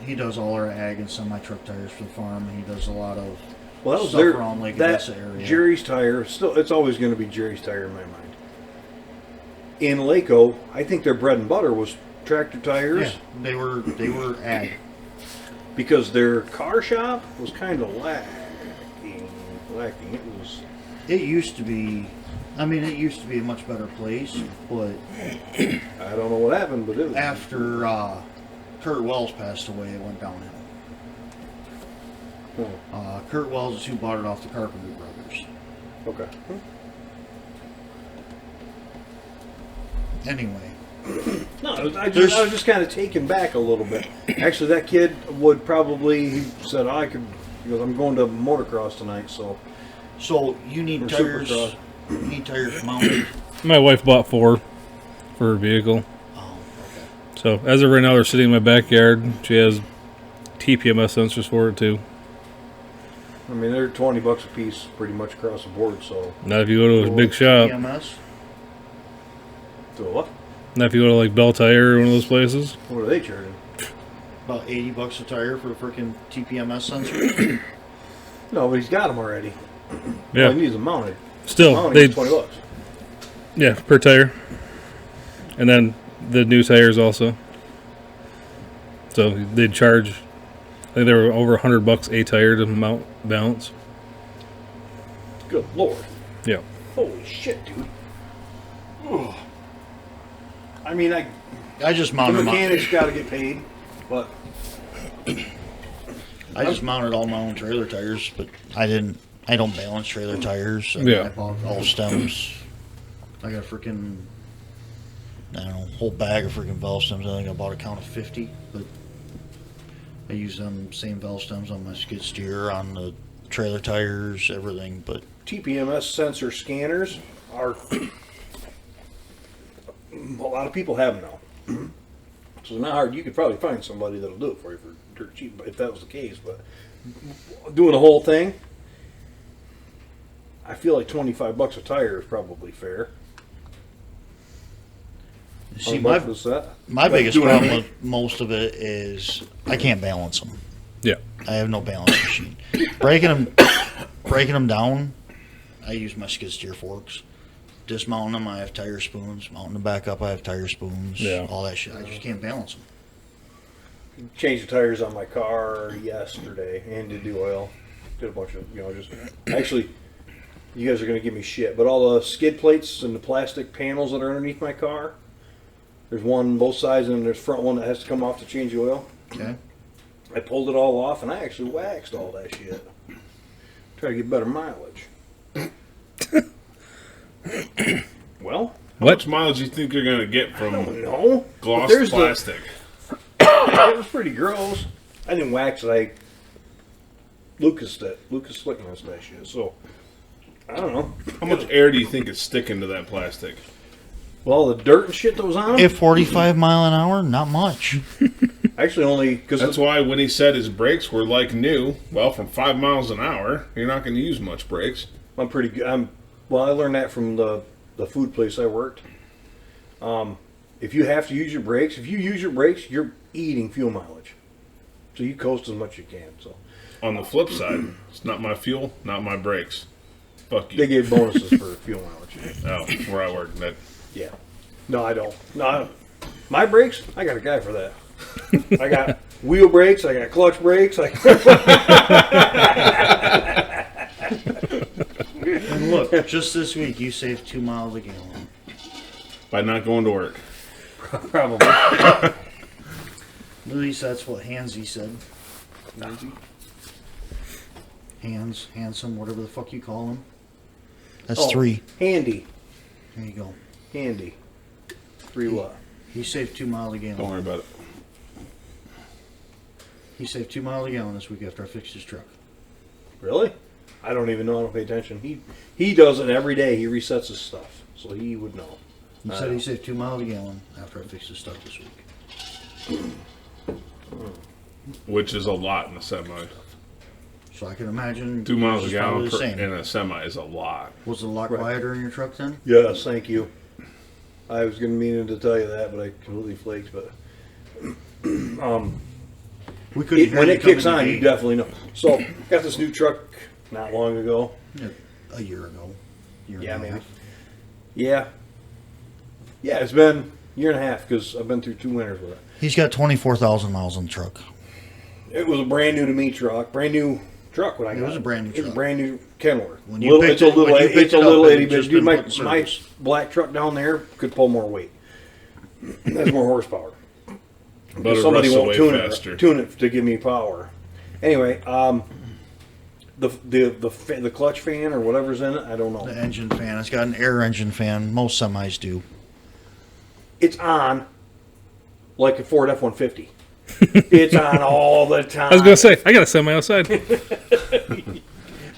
He does all our ag and semi-truck tires for the farm. He does a lot of Well, that was stuff their, around Lake that Odessa area. Jerry's tire. Still, it's always going to be Jerry's tire in my mind. In Laco, I think their bread and butter was tractor tires Yeah, they were ag. because their car shop was kind of lacking. It was. It used to be. I mean, it used to be a much better place, but I don't know what happened, but it was. after Kurt Wells passed away, it went downhill. Oh, Kurt Wells is who bought it off the Carpenter brothers. okay. Anyway, No, I was just kind of taken back a little bit. Actually, that kid would probably. He said, I could. He goes, I'm going to motocross tonight, so. so you need Or tires. Supercross. You need tires mounted. My wife bought 4 for her vehicle. Oh, okay. So as of right now, they're sitting in my backyard. She has TPMS sensors for it too. I mean, they're $20 a piece, pretty much across the board. So. Now if you go to a big shop, EMS. So what? now if you go to like Bell Tire or one of those places, What are they charging? About $80 a tire for a freaking TPMS sensor. No, but he's got them already. yeah, All he needs them mounted. still Mounting they is $20. yeah per tire, and then the new tires also. So they'd charge. I think they were over $100 a tire to mount balance. Good lord. Yeah. Holy shit, dude. Ugh. I mean, I just the mounted. mechanics got to get paid, but I just mounted all my own trailer tires, but I don't balance trailer tires. Yeah. I bought all stems. I got a freaking, I don't know, whole bag of freaking valve stems. I think I bought a count of 50, but I use them same valve stems on my skid steer, on the trailer tires, everything. But TPMS sensor scanners are a lot of people have them now. So it's not hard. You could probably find somebody that'll do it for you for dirt cheap if that was the case. But doing the whole thing, I feel like $25 a tire is probably fair. See, On both of that. my But biggest doing problem it- with most of it is I can't balance them. Yeah. I have no balance machine. Breaking them down, I use my skid steer forks. Dismounting them, I have tire spoons. Mounting them back up, I have tire spoons. Yeah. All that shit. I just can't balance them. Changed the tires on my car yesterday and did the oil. Did a bunch of, just actually, you guys are going to give me shit, but all the skid plates and the plastic panels that are underneath my car, there's one on both sides and there's front one that has to come off to change the oil. Okay. I pulled it all off and I actually waxed all that shit. Try to get better mileage. Well, How much mileage do you think you're going to get from no. gloss There's plastic? It was pretty gross. I didn't wax it. I Lucas slickness that shit. So I don't know. How much air do you think is sticking to that plastic? Well, the dirt and shit that was on them. At 45 mile an hour, not much. Actually, only because That's why when he said his brakes were like new, well, from 5 miles an hour, you're not going to use much brakes. I'm pretty good. Well, I learned that from the food place I worked. If you have to use your brakes, you're eating fuel mileage. So you coast as much as you can. So On the flip side, it's not my fuel, not my brakes. Fuck they you. gave bonuses for fuel mileage. Oh, where I work. That Yeah. No, I don't. No, my brakes, I got a guy for that. I got wheel brakes. I got clutch brakes. And look, just this week you saved 2 miles a gallon. by not going to work. Probably. At least that's what Hansy said. Handsome, whatever the fuck you call him. That's Oh, 3. Handy. There you go. Handy. 3 what? He saved 2 miles a Don't gallon. worry about it. He saved 2 miles a gallon this week after I fixed his truck. Really? I don't even know. I don't pay attention. He does it every day. He resets his stuff, so he would know. He said he saved 2 miles a gallon after I fixed his stuff this week. Which is a lot in a semi. So I can imagine 2 miles a it's gallon probably the same. in a semi is a lot. Was it a lot Right. quieter in your truck then? Yes, thank you. I was going to mean to tell you that, but I completely flaked. But We couldn't hear when you it kicks coming on, to you gate. definitely know. So, got this new truck not long ago. Yeah, a year ago. Year Yeah, and a maybe. half. Yeah, it's been a year and a half because I've been through 2 winters with it. He's got 24,000 miles on the truck. It was a brand new to me truck, brand new truck when I It got was a brand new It was a truck. brand new Kenworth. When you picked it- when you it's picked a it up, little it itty had just bitty. Dude, been my put in my service. black truck down there could pull more weight. Has more horsepower. But it Somebody rusts won't away tune faster. it to give me power. Anyway, the clutch fan or whatever's in it, I don't know. The engine fan. It's got an air engine fan. Most semis do. It's on like a Ford F-150. It's on all the time. I was gonna say I got a semi outside.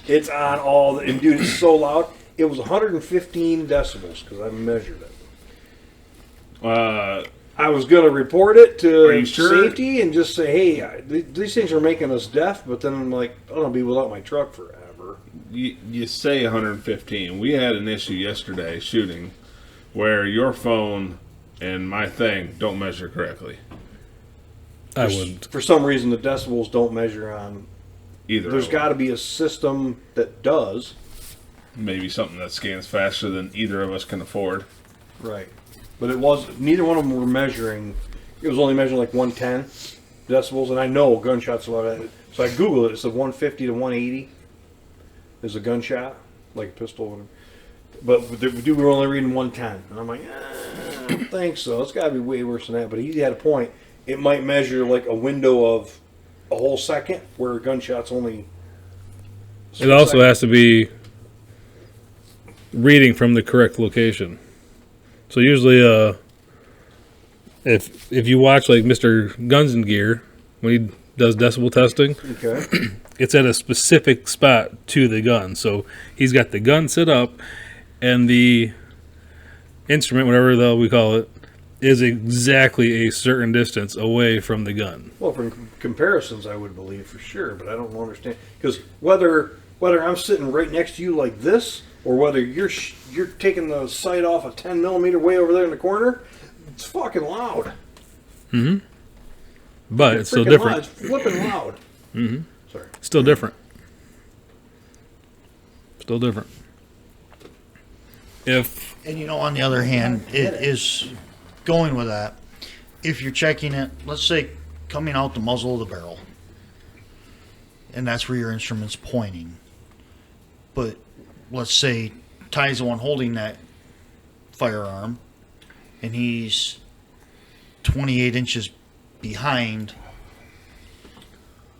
It's on all the, and dude, it's so loud. It was 115 decibels because I measured it. I was gonna report it Are to you sure? safety and just say, hey, these things are making us deaf. But then I'm like, I don't want to be without my truck forever. You say 115. We had an issue yesterday shooting where your phone and my thing don't measure correctly. I wouldn't. For some reason, the decibels don't measure on. Either. There's of got to them. be a system that does. Maybe something that scans faster than either of us can afford. Right. But it was, neither one of them were measuring. It was only measuring like 110 decibels, and I know gunshots a lot of that. So I Googled it. It said 150 to 180 is a gunshot, like a pistol. Or whatever. But we were only reading 110. And I'm like, I don't think so. It's got to be way worse than that. But he had a point. It might measure like a window of a whole second, where a gunshot's only. It also has to be reading from the correct location. So usually, if you watch like Mr. Guns and Gear when he does decibel testing, Okay. It's at a specific spot to the gun. So he's got the gun set up, and the instrument, whatever the hell we call it, is exactly a certain distance away from the gun. Well, for comparisons, I would believe for sure, but I don't understand because whether I'm sitting right next to you like this, or whether you're taking the sight off a 10 millimeter way over there in the corner, it's fucking loud. Mm-hmm. But it's still Freaking different. loud. It's flipping loud. Mm-hmm. Sorry. Still different. Still different. And on the other hand, it is going with that. If you're checking it, let's say coming out the muzzle of the barrel, and that's where your instrument's pointing. But let's say Ty's the one holding that firearm, and he's 28 inches behind.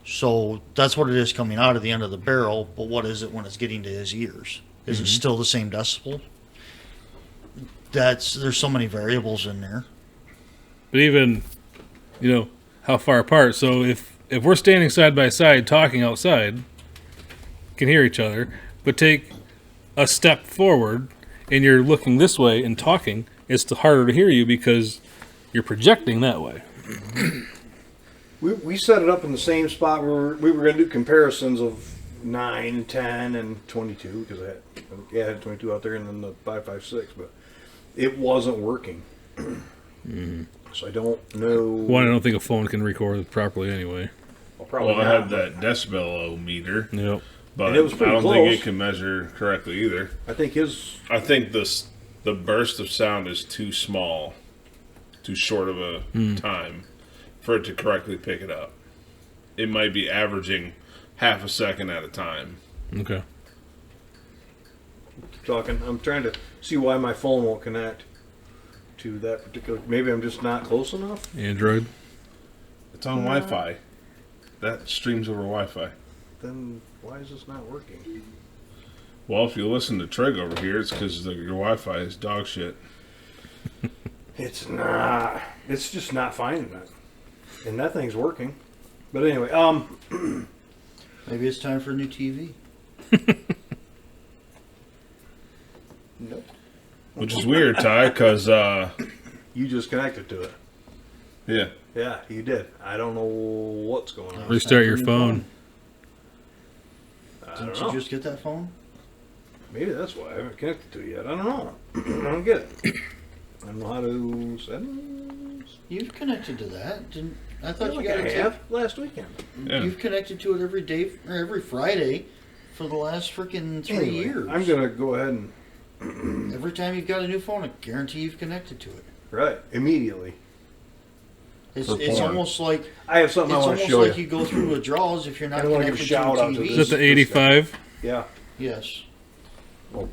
So that's what it is coming out of the end of the barrel, but what is it when it's getting to his ears? Is it still the same decibel? There's so many variables in there. But even, how far apart. So if we're standing side by side talking outside, can hear each other, but take a step forward and you're looking this way and talking, it's harder to hear you because you're projecting that way. We set it up in the same spot where we were going to do comparisons of 9, 10, and 22 because I had 22 out there and then the 5.56, but it wasn't working. So I don't know. One, I don't think a phone can record properly anyway. Probably Well, I not, had that decibel meter, Yep. but And it was I pretty don't think close. it can measure correctly either. I think I think the burst of sound is too small, too short of a time for it to correctly pick it up. It might be averaging half a second at a time. Okay. I'm trying to see why my phone won't connect to that particular. Maybe I'm just not close enough. Android. It's on Wi-Fi. That streams over Wi-Fi. Then why is this not working? Well, if you listen to Trig over here, it's because your Wi-Fi is dog shit. It's not. It's just not finding it, and that thing's working. But anyway, Maybe it's time for a new TV. nope. Which is weird, Ty, because, You just connected to it. yeah. Yeah, you did. I don't know what's going on. Restart your phone. I Didn't don't you know. just get that phone? Maybe that's why I haven't connected to it yet. I don't know. I don't get it. I don't know how to settings. You've connected to that. I thought Like you got I it. have last weekend. Yeah. You've connected to it every day or every Friday for the last freaking 3 Anyway, years. I'm gonna go ahead and Every time you've got a new phone, I guarantee you've connected to it. right immediately. It's For it's porn. almost like I have something it's I want to almost show like you. you go through withdrawals if you're not I wanna give a connected to shout a out to TV. Is that the 85? Yeah. Yes. Oh,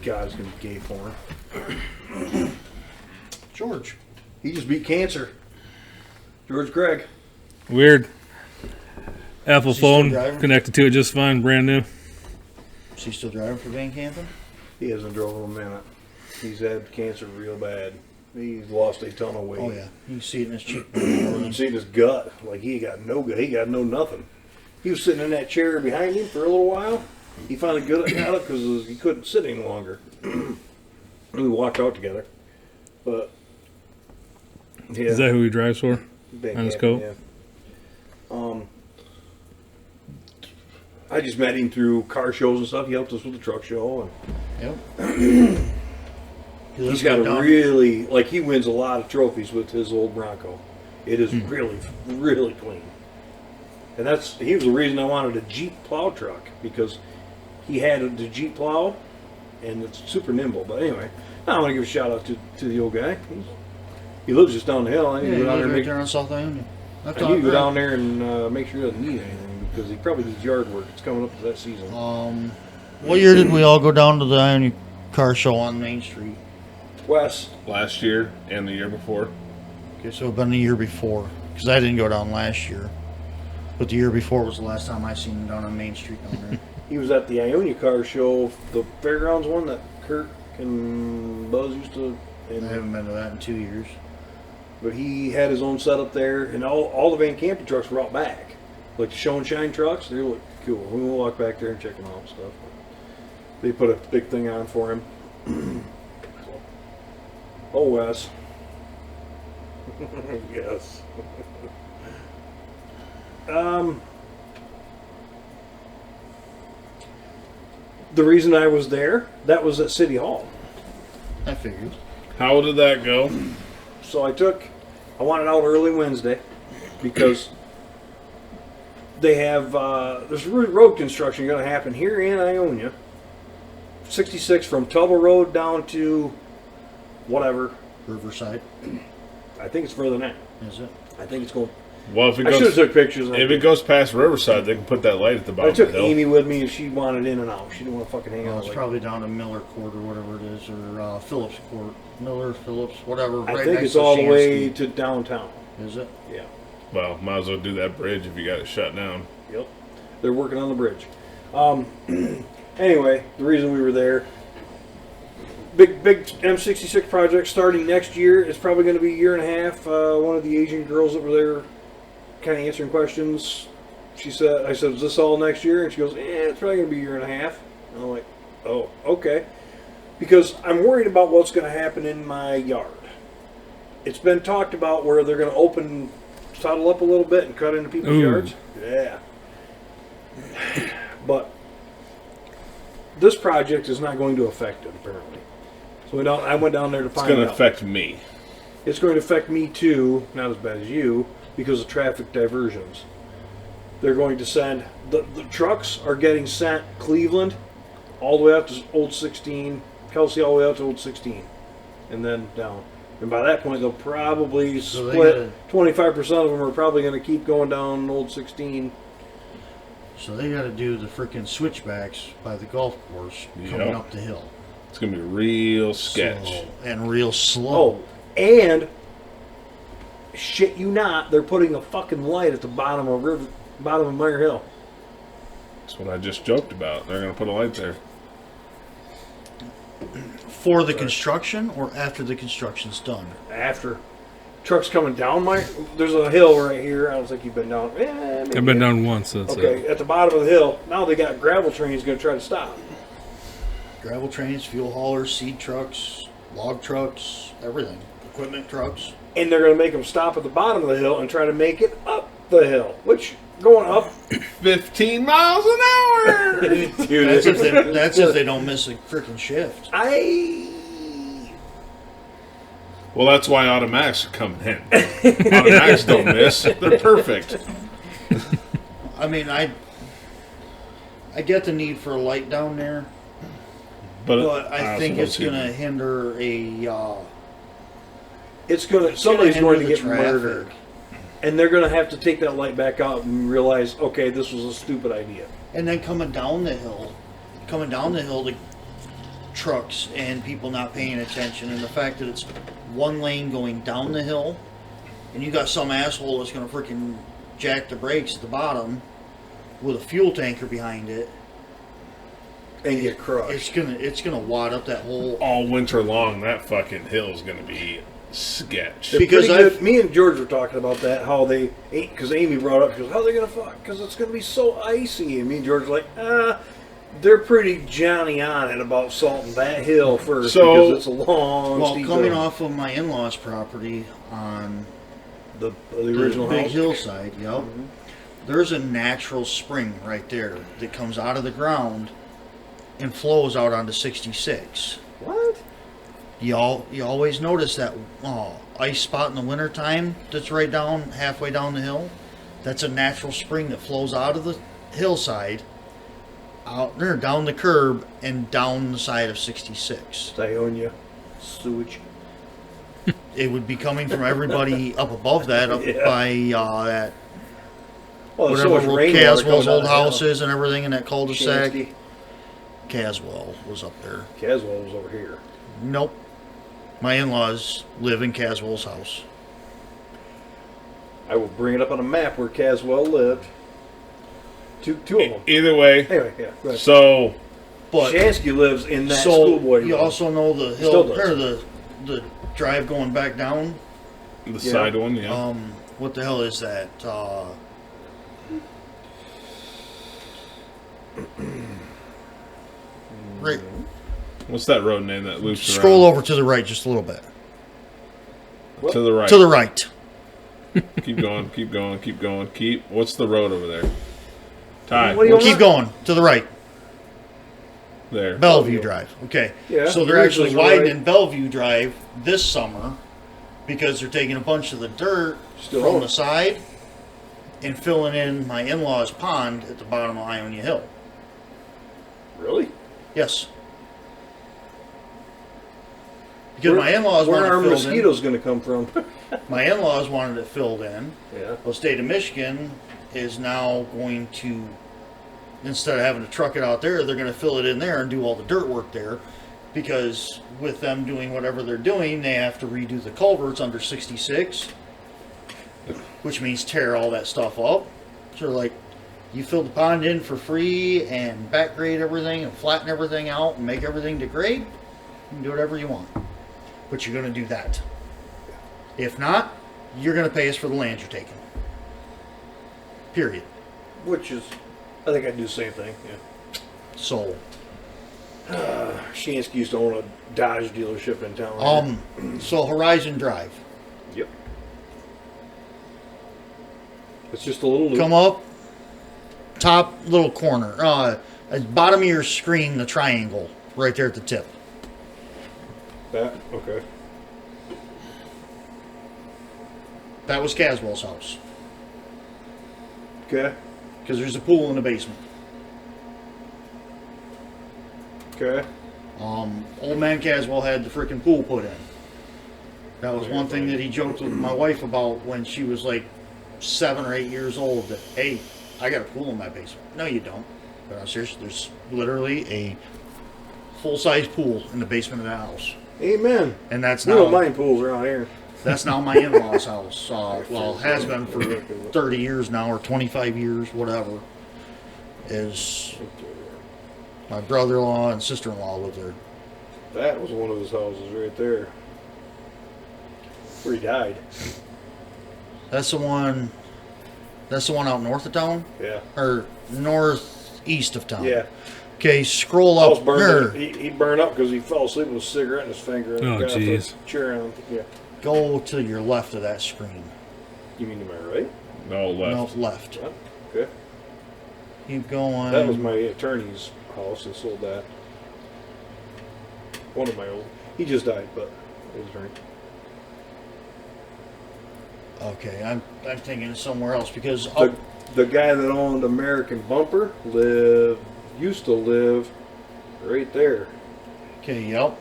God, it's gonna be gay porn. George. He just beat cancer. George Craig. Weird. Apple Is he still phone driving? connected to it just fine, brand new. Is he still driving for Van Campen? He hasn't drove in a minute. He's had cancer real bad. He's lost a ton of weight. Oh yeah. You can see it in his cheek. You can see his gut. Like he got no gut. He got no nothing. He was sitting in that chair behind him for a little while. He finally got up because he couldn't sit any longer. We walked out together. But yeah, Is that who he drives for? Van on his Campen, coat? yeah. I just met him through car shows and stuff. He helped us with the truck show, and Yep. he's got a really he wins a lot of trophies with his old Bronco. It is really, really clean, and he was the reason I wanted a Jeep plow truck because he had the Jeep plow, and it's super nimble. But anyway, I want to give a shout out to the old guy. He lives just down the hill. I need Yeah, to he go down lives there and right make. there on South Iona. I need to go down there and make sure he doesn't need anything because he probably needs yard work. It's coming up to that season. What year did we all go down to the Ione car show on Main Street? Wes, Last year and the year before. Okay, so it'd been the year before because I didn't go down last year, but the year before was the last time I seen him down on Main Street down there. he was at the Ionia car show, the fairgrounds one that Kurt and Buzz used to. I haven't been to that in 2 years. But he had his own setup there, and all the Van Campen trucks were out back, like the show and shine trucks. They were cool. We will walk back there and check him out and stuff. They put a big thing on for him. So. Oh, Wes. Yes. The reason I was there, that was at City Hall. I figured. How did that go? So I wanted out early Wednesday because they have, there's road construction going to happen here in Ionia. 66 from Tubble Road down to whatever. Riverside, I think it's further than that. is it? I think it's going. Well, if it I should have goes, took pictures. if it goes past Riverside, they can put that light at the I bottom took of the hill. Amy with me and she wanted in and out. She didn't want to fucking hang Well, out. it's Like, probably down to Miller Court or whatever it is, or Phillips Court. Miller, Phillips, whatever. I right think next it's to all the way Shansky. to downtown. Is it? Yeah. Well, might as well do that bridge if you got it shut down. Yep. They're working on the bridge. Anyway, the reason we were there, big M66 project starting next year. It's probably going to be a year and a half. One of the Asian girls that were there kind of answering questions, I said, is this all next year? And she goes, it's probably going to be a year and a half. And I'm like, oh, okay. Because I'm worried about what's going to happen in my yard. It's been talked about where they're going to saddle up a little bit and cut into people's Ooh. yards. Yeah. But this project is not going to affect it, apparently. So I went down there to It's find going out. to affect me. It's going to affect me too, not as bad as you, because of traffic diversions. They're going to send, the trucks are getting sent Cleveland all the way up to Old 16, Kelsey all the way up to Old 16, and then down. And by that point, they'll probably So they split. 25% of them are probably going to keep going down Old 16. So they got to do the freaking switchbacks by the golf course coming Yep. up the hill. It's going to be real sketch. Slow and real slow. Oh, and shit you not, they're putting a fucking light at the bottom of Meyer Hill. That's what I just joked about. They're going to put a light there. For the construction or after the construction's done? After trucks coming down there's a hill right here. I don't think you've been down. Maybe. I've been down once. That's Okay, at the bottom of the hill. Now they got gravel trains going to try to stop. Gravel trains, fuel haulers, seed trucks, log trucks, everything. Equipment trucks. And they're going to make them stop at the bottom of the hill and try to make it up the hill. Which, going up... 15 miles an hour! Dude, That's if they don't miss a freaking shift. Well, that's why automatics are coming in. Automatics don't miss. They're perfect. I mean, I get the need for a light down there, but I think it's going to hinder somebody's going to the get traffic. murdered. And they're going to have to take that light back out and realize, okay, this was a stupid idea. And then coming down the hill, the trucks and people not paying attention, and the fact that it's one lane going down the hill, and you got some asshole that's going to freaking jack the brakes at the bottom with a fuel tanker behind it. And get crushed. It's gonna wad up that whole. All winter long, that fucking hill is going to be sketch. Because me and George were talking about that, how they, because Amy brought up, she goes, how are they going to fuck? Because it's going to be so icy. And me and George were like, they're pretty Johnny on it about salting that hill first, because it's a long, Well, steep coming hill. off of my in-laws' property on the original big house. hillside, yep. There's a natural spring right there that comes out of the ground and flows out onto 66. What? You always notice that ice spot in the wintertime that's right down, halfway down the hill? That's a natural spring that flows out of the hillside, out there, down the curb, and down the side of 66. Ionia. Sewage. It would be coming from everybody up above that, up Yeah. by that, Well, there's whatever so much rainwater coming Caswell's down old the hill. house is and everything in that cul-de-sac. Shansky. Caswell was up there. Caswell was over here. Nope. My in-laws live in Caswell's house. I will bring it up on a map where Caswell lived. Two of them. Either way, Anyway, yeah. Go ahead. so But Shansky lives in that so schoolboy you room. also know the Still hill does. or the drive going back down. the side one, yeah. What the hell is that? Right. What's that road name that loops Scroll around? over to the right just a little bit. To the right. To the right. Keep going. Keep going. Keep going. Keep. What's the road over there? Ty. What do you Keep going to the right. There. Bellevue Drive. Okay. Yeah, So they're Bridge actually is right. widening Bellevue Drive this summer because they're taking a bunch of the dirt Still from on. the side and filling in my in-laws' pond at the bottom of Ionia Hill. Really? Yes. Because my in-laws where wanted are it filled mosquitoes going to come from? in. My in-laws wanted it filled in. Yeah. Well, the state of Michigan is now going to, instead of having to truck it out there, they're going to fill it in there and do all the dirt work there. Because with them doing whatever they're doing, they have to redo the culverts under 66, which means tear all that stuff up. So like, you fill the pond in for free and back grade everything and flatten everything out and make everything degrade, you can do whatever you want. But you're going to do that. If not, you're going to pay us for the land you're taking. Period. Which is, I think I'd do the same thing. Yeah. So, Shansky used to own a Dodge dealership in town. so Horizon Drive. Yep. It's just a little loop. Come up, top little corner, at bottom of your screen, the triangle right there at the tip. That, okay. That was Caswell's house Okay. because there's a pool in the basement. Okay. Old man Caswell had the freaking pool put in. That was one thing that he joked with my wife about when she was like 7 or 8 years old. That, hey, I got a pool in my basement. No, you don't. But I'm serious. There's literally a full-size pool in the basement of that house, Amen. and that's We don't now mind pools around here. that's now my in-laws' house. Well, has been for 30 years now or 25 years, whatever. Is my brother-in-law and sister-in-law live there. That was one of his houses right there. Where he died. That's the one. That's the one out north of town, Yeah. or northeast of town. Yeah. Okay, scroll House up burned. there. He burned up because he fell asleep with a cigarette in his finger. And Oh, got off the jeez. Chair on. Yeah. Go to your left of that screen. You mean to my right? No, left. No, left. Huh? Okay. Keep going. That was my attorney's house. I sold that. One of my old. He just died, but his attorney. Okay, I'm thinking somewhere else because The guy that owned American Bumper used to live right there. okay, yep.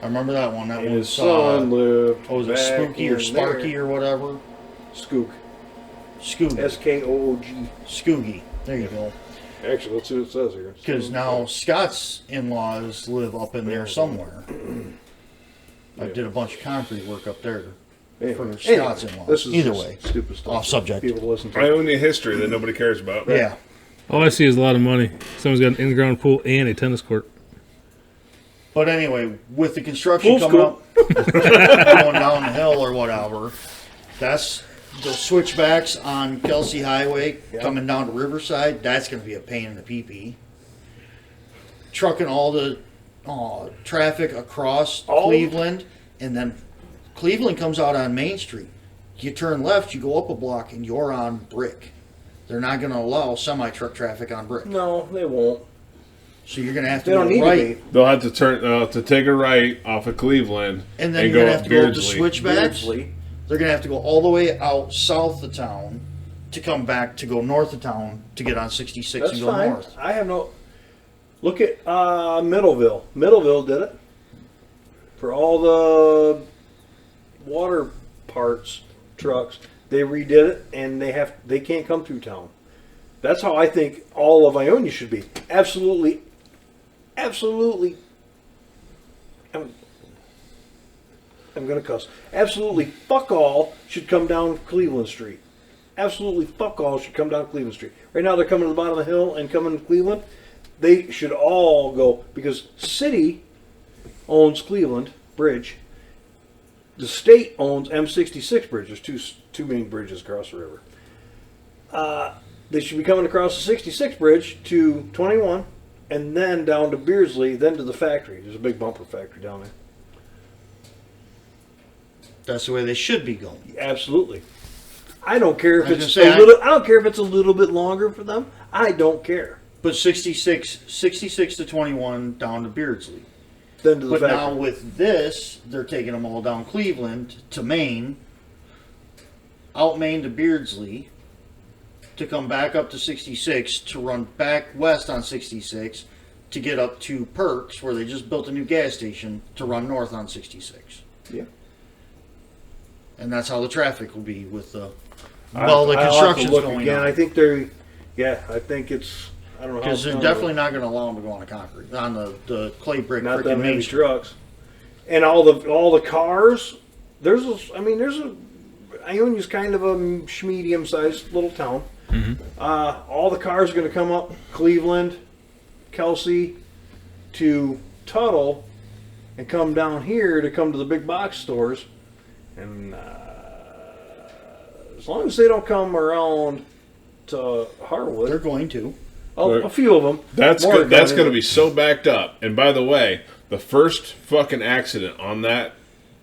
I remember that one. That And was his son lived. what was it, back Spooky or in Sparky there. or whatever? Skook. Skoogie. Skoog. Skoogie. There you go. Actually, let's see what it says here. Because now Scott's in-laws live up in there somewhere. I did a bunch of concrete work up there for Scott's in-laws. This is Either just way, stupid stuff. off subject. People to listen to. Ionia history that nobody cares about. Yeah. All I see is a lot of money. Someone's got an in-ground pool and a tennis court. But anyway, with the construction Pool's coming up, going down the hill or whatever, that's the switchbacks on Kelsey Highway coming down to Riverside. That's going to be a pain in the pee-pee. Trucking all the traffic across Cleveland, and then Cleveland comes out on Main Street. You turn left, you go up a block, and you're on brick. They're not going to allow semi-truck traffic on brick. No, they won't. So you're going to have to They don't go need right. to be. They'll have to turn to take a right off of Cleveland And then and you're go going to up have to go up the Beardsley. switchbacks. Beardsley. They're going to have to go all the way out south of town to come back to go north of town to get on 66 That's and go fine. north. I have no. Look at Middleville. Middleville did it for all the water parts trucks. They redid it, and they can't come through town. That's how I think all of Ionia should be. Absolutely. I'm going to cuss. Absolutely fuck all should come down Cleveland Street. Absolutely fuck all should come down Cleveland Street. Right now they're coming to the bottom of the hill and coming to Cleveland. They should all go because city owns Cleveland Bridge. The state owns M66 Bridge. There's two main bridges across the river. They should be coming across the 66 Bridge to 21 and then down to Beardsley, then to the factory. There's a big bumper factory down there. That's the way they should be going. Absolutely. I don't care if I was it's gonna say, a little. I don't care if it's a little bit longer for them. I don't care. But 66 to 21 down to Beardsley. Then to the But factory. now with this, they're taking them all down Cleveland to Maine, out Maine to Beardsley, to come back up to 66, to run back west on 66, to get up to Perks, where they just built a new gas station, to run north on 66. Yeah. And that's how the traffic will be with the... I'll the have to construction's look going again. on. I think they're. Yeah, I think it's. I don't know how. Because it's they're done, definitely not going to allow them to go on the concrete, on the clay brick not freaking that Main many Street. trucks, and all the cars. There's a. Ionia's kind of a medium-sized little town. All the cars are going to come up Cleveland, Kelsey, to Tuttle, and come down here to come to the big box stores, and as long as they don't come around to Harwood, They're going to. a few of them. That's More good. That's coming going to in. be so backed up. And by the way, the first fucking accident on that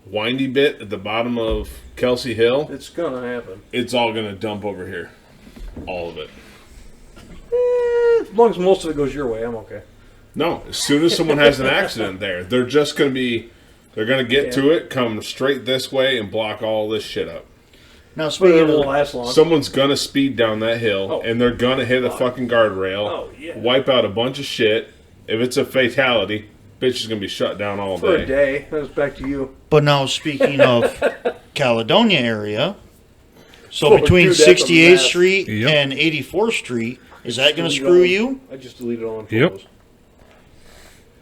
windy bit at the bottom of Kelsey Hill, It's gonna happen. it's all going to dump over here. All of it. As long as most of it goes your way, I'm okay. No, as soon as someone has an accident there, they're just going to be, they're going to get to it, come straight this way, and block all this shit up. Now, But speaking it won't of... last long. Someone's going to speed down that hill, Oh. and they're going to hit a fucking guardrail, Oh, yeah. wipe out a bunch of shit. If it's a fatality, bitch is going to be shut down all For day. a day. That's back to you. But now, speaking of Caledonia area, so Oh, between dude, that's a 68th mess. Street Yep. and 84th Street, is that going to Delete screw all- you? I just deleted all the Yep. photos.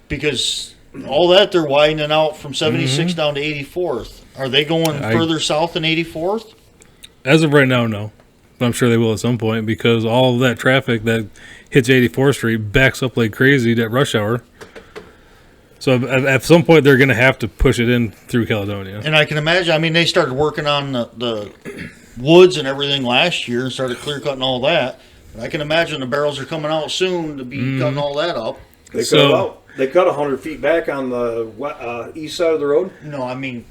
Because all that, they're widening out from 76 down to 84th. Are they going further south than 84th? As of right now, no. But I'm sure they will at some point because all of that traffic that hits 84th Street backs up like crazy at rush hour. So at some point, they're going to have to push it in through Caledonia. And I can imagine, I mean, they started working on the woods and everything last year and started clear cutting all that. But I can imagine the barrels are coming out soon to be cutting all that up. They So- cut it out. They cut 100 feet back on the east side of the road. No, I mean,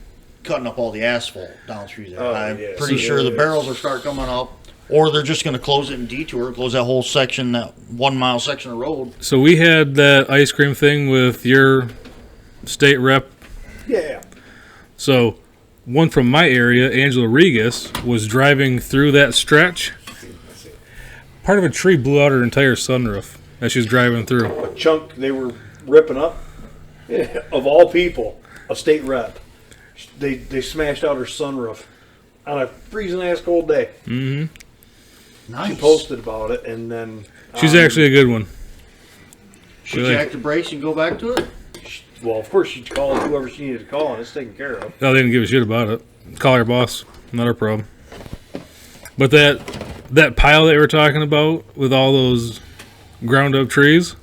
cutting up all the asphalt down through there. Oh, I'm yeah. pretty So sure the it's- barrels will start coming up. Or they're just going to close it and detour, close that whole section, that 1 mile section of road. So we had that ice cream thing with your state rep. Yeah. So one from my area, Angela Regas, was driving through that stretch. Part of a tree blew out her entire sunroof as she was driving through. A chunk they were ripping up. Of all people, a state rep. They smashed out her sunroof on a freezing ass cold day. Nice. She posted about it, and then She's actually a good one. Should you jack the brakes and go back to it? well, of course, she called whoever she needed to call, and it's taken care of. No, they didn't give a shit about it. Call her boss. Not our problem. But that pile that we were talking about with all those ground up trees,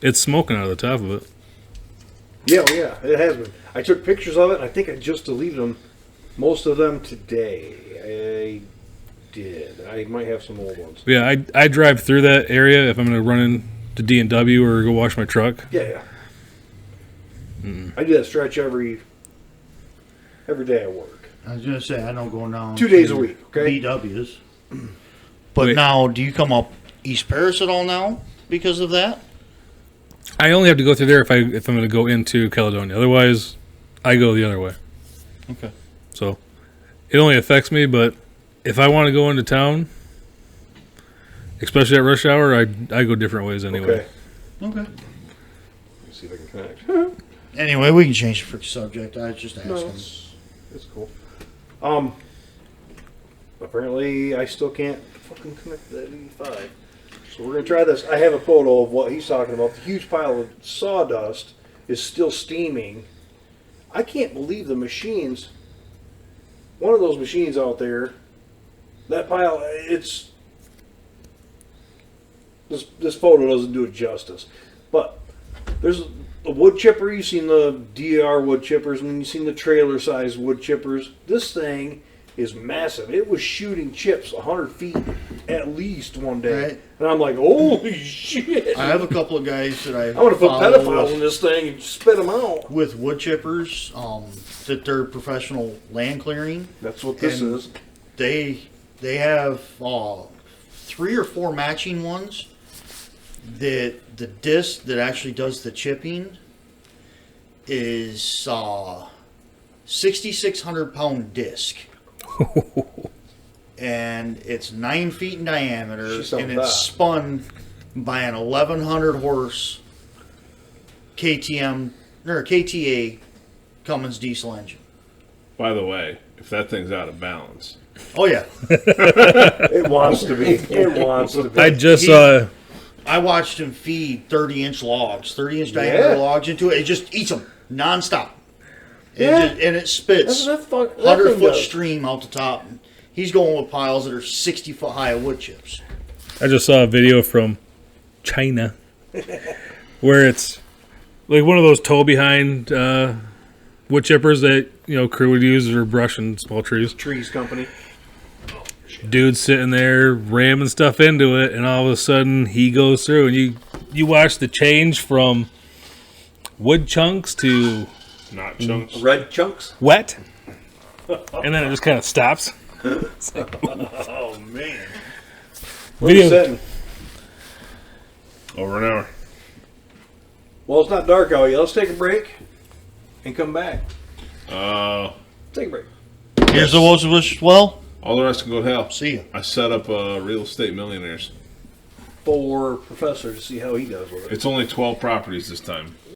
it's smoking out of the top of it. Yeah, oh, yeah, it has been. I took pictures of it, and I think I just deleted them, most of them today. I did. I might have some old ones. Yeah, I drive through that area if I'm going to run into D&W or go wash my truck. Yeah. I do that stretch every day at work. I was going to say, I know going down 2 days to a week, okay? BW's. But Wait. now, do you come up East Paris at all now because of that? I only have to go through there if I'm going to go into Caledonia. Otherwise, I go the other way. Okay. So it only affects me, but if I want to go into town, especially at rush hour, I go different ways anyway. Okay. Okay. Let's see if I can connect. Anyway, we can change the freaking subject. I was just asking. No, it's cool. Apparently I still can't fucking connect to that 85. So we're gonna try this. I have a photo of what he's talking about. The huge pile of sawdust is still steaming. I can't believe the machines. One of those machines out there, that pile, it's this photo doesn't do it justice. But there's the wood chipper, you've seen the DER wood chippers, and then you've seen the trailer size wood chippers. This thing is massive. It was shooting chips 100 feet at least one day. Right. And I'm like, holy shit. I have a couple of guys that I want to put pedophiles in this thing and spit them out. with wood chippers that they're professional land clearing. That's what this And is. They have 3 or 4 matching ones that the disc that actually does the chipping is 6,600 pound disc. And it's 9 feet in diameter, She sounds and it's bad. spun by an 1,100 horse KTM or KTA Cummins diesel engine. By the way, if that thing's out of balance, Oh yeah, It wants to be. It wants to be. I just saw. I watched him feed 30-inch logs, 30-inch diameter Yeah. logs into it. It just eats them nonstop. Yeah. And it spits That's what that 100 thing foot does. stream out the top. He's going with piles that are 60 foot high of wood chips. I just saw a video from China where it's like one of those tow behind wood chippers that crew would use for brushing small trees. Trees company. Dude's sitting there ramming stuff into it, and all of a sudden he goes through, and you watch the change from wood chunks to not chunks. Red chunks. wet, and then it just kind of stops. It's like, Oh man. Video- Where's sitting? Over an hour. Well, it's not dark out yet. Let's take a break and come back. Take a break. Here's the Wolves Wish. Well, All the rest can go to hell. see ya. I set up Real Estate Millionaires. For Professor to see how he does with it. It's only 12 properties this time.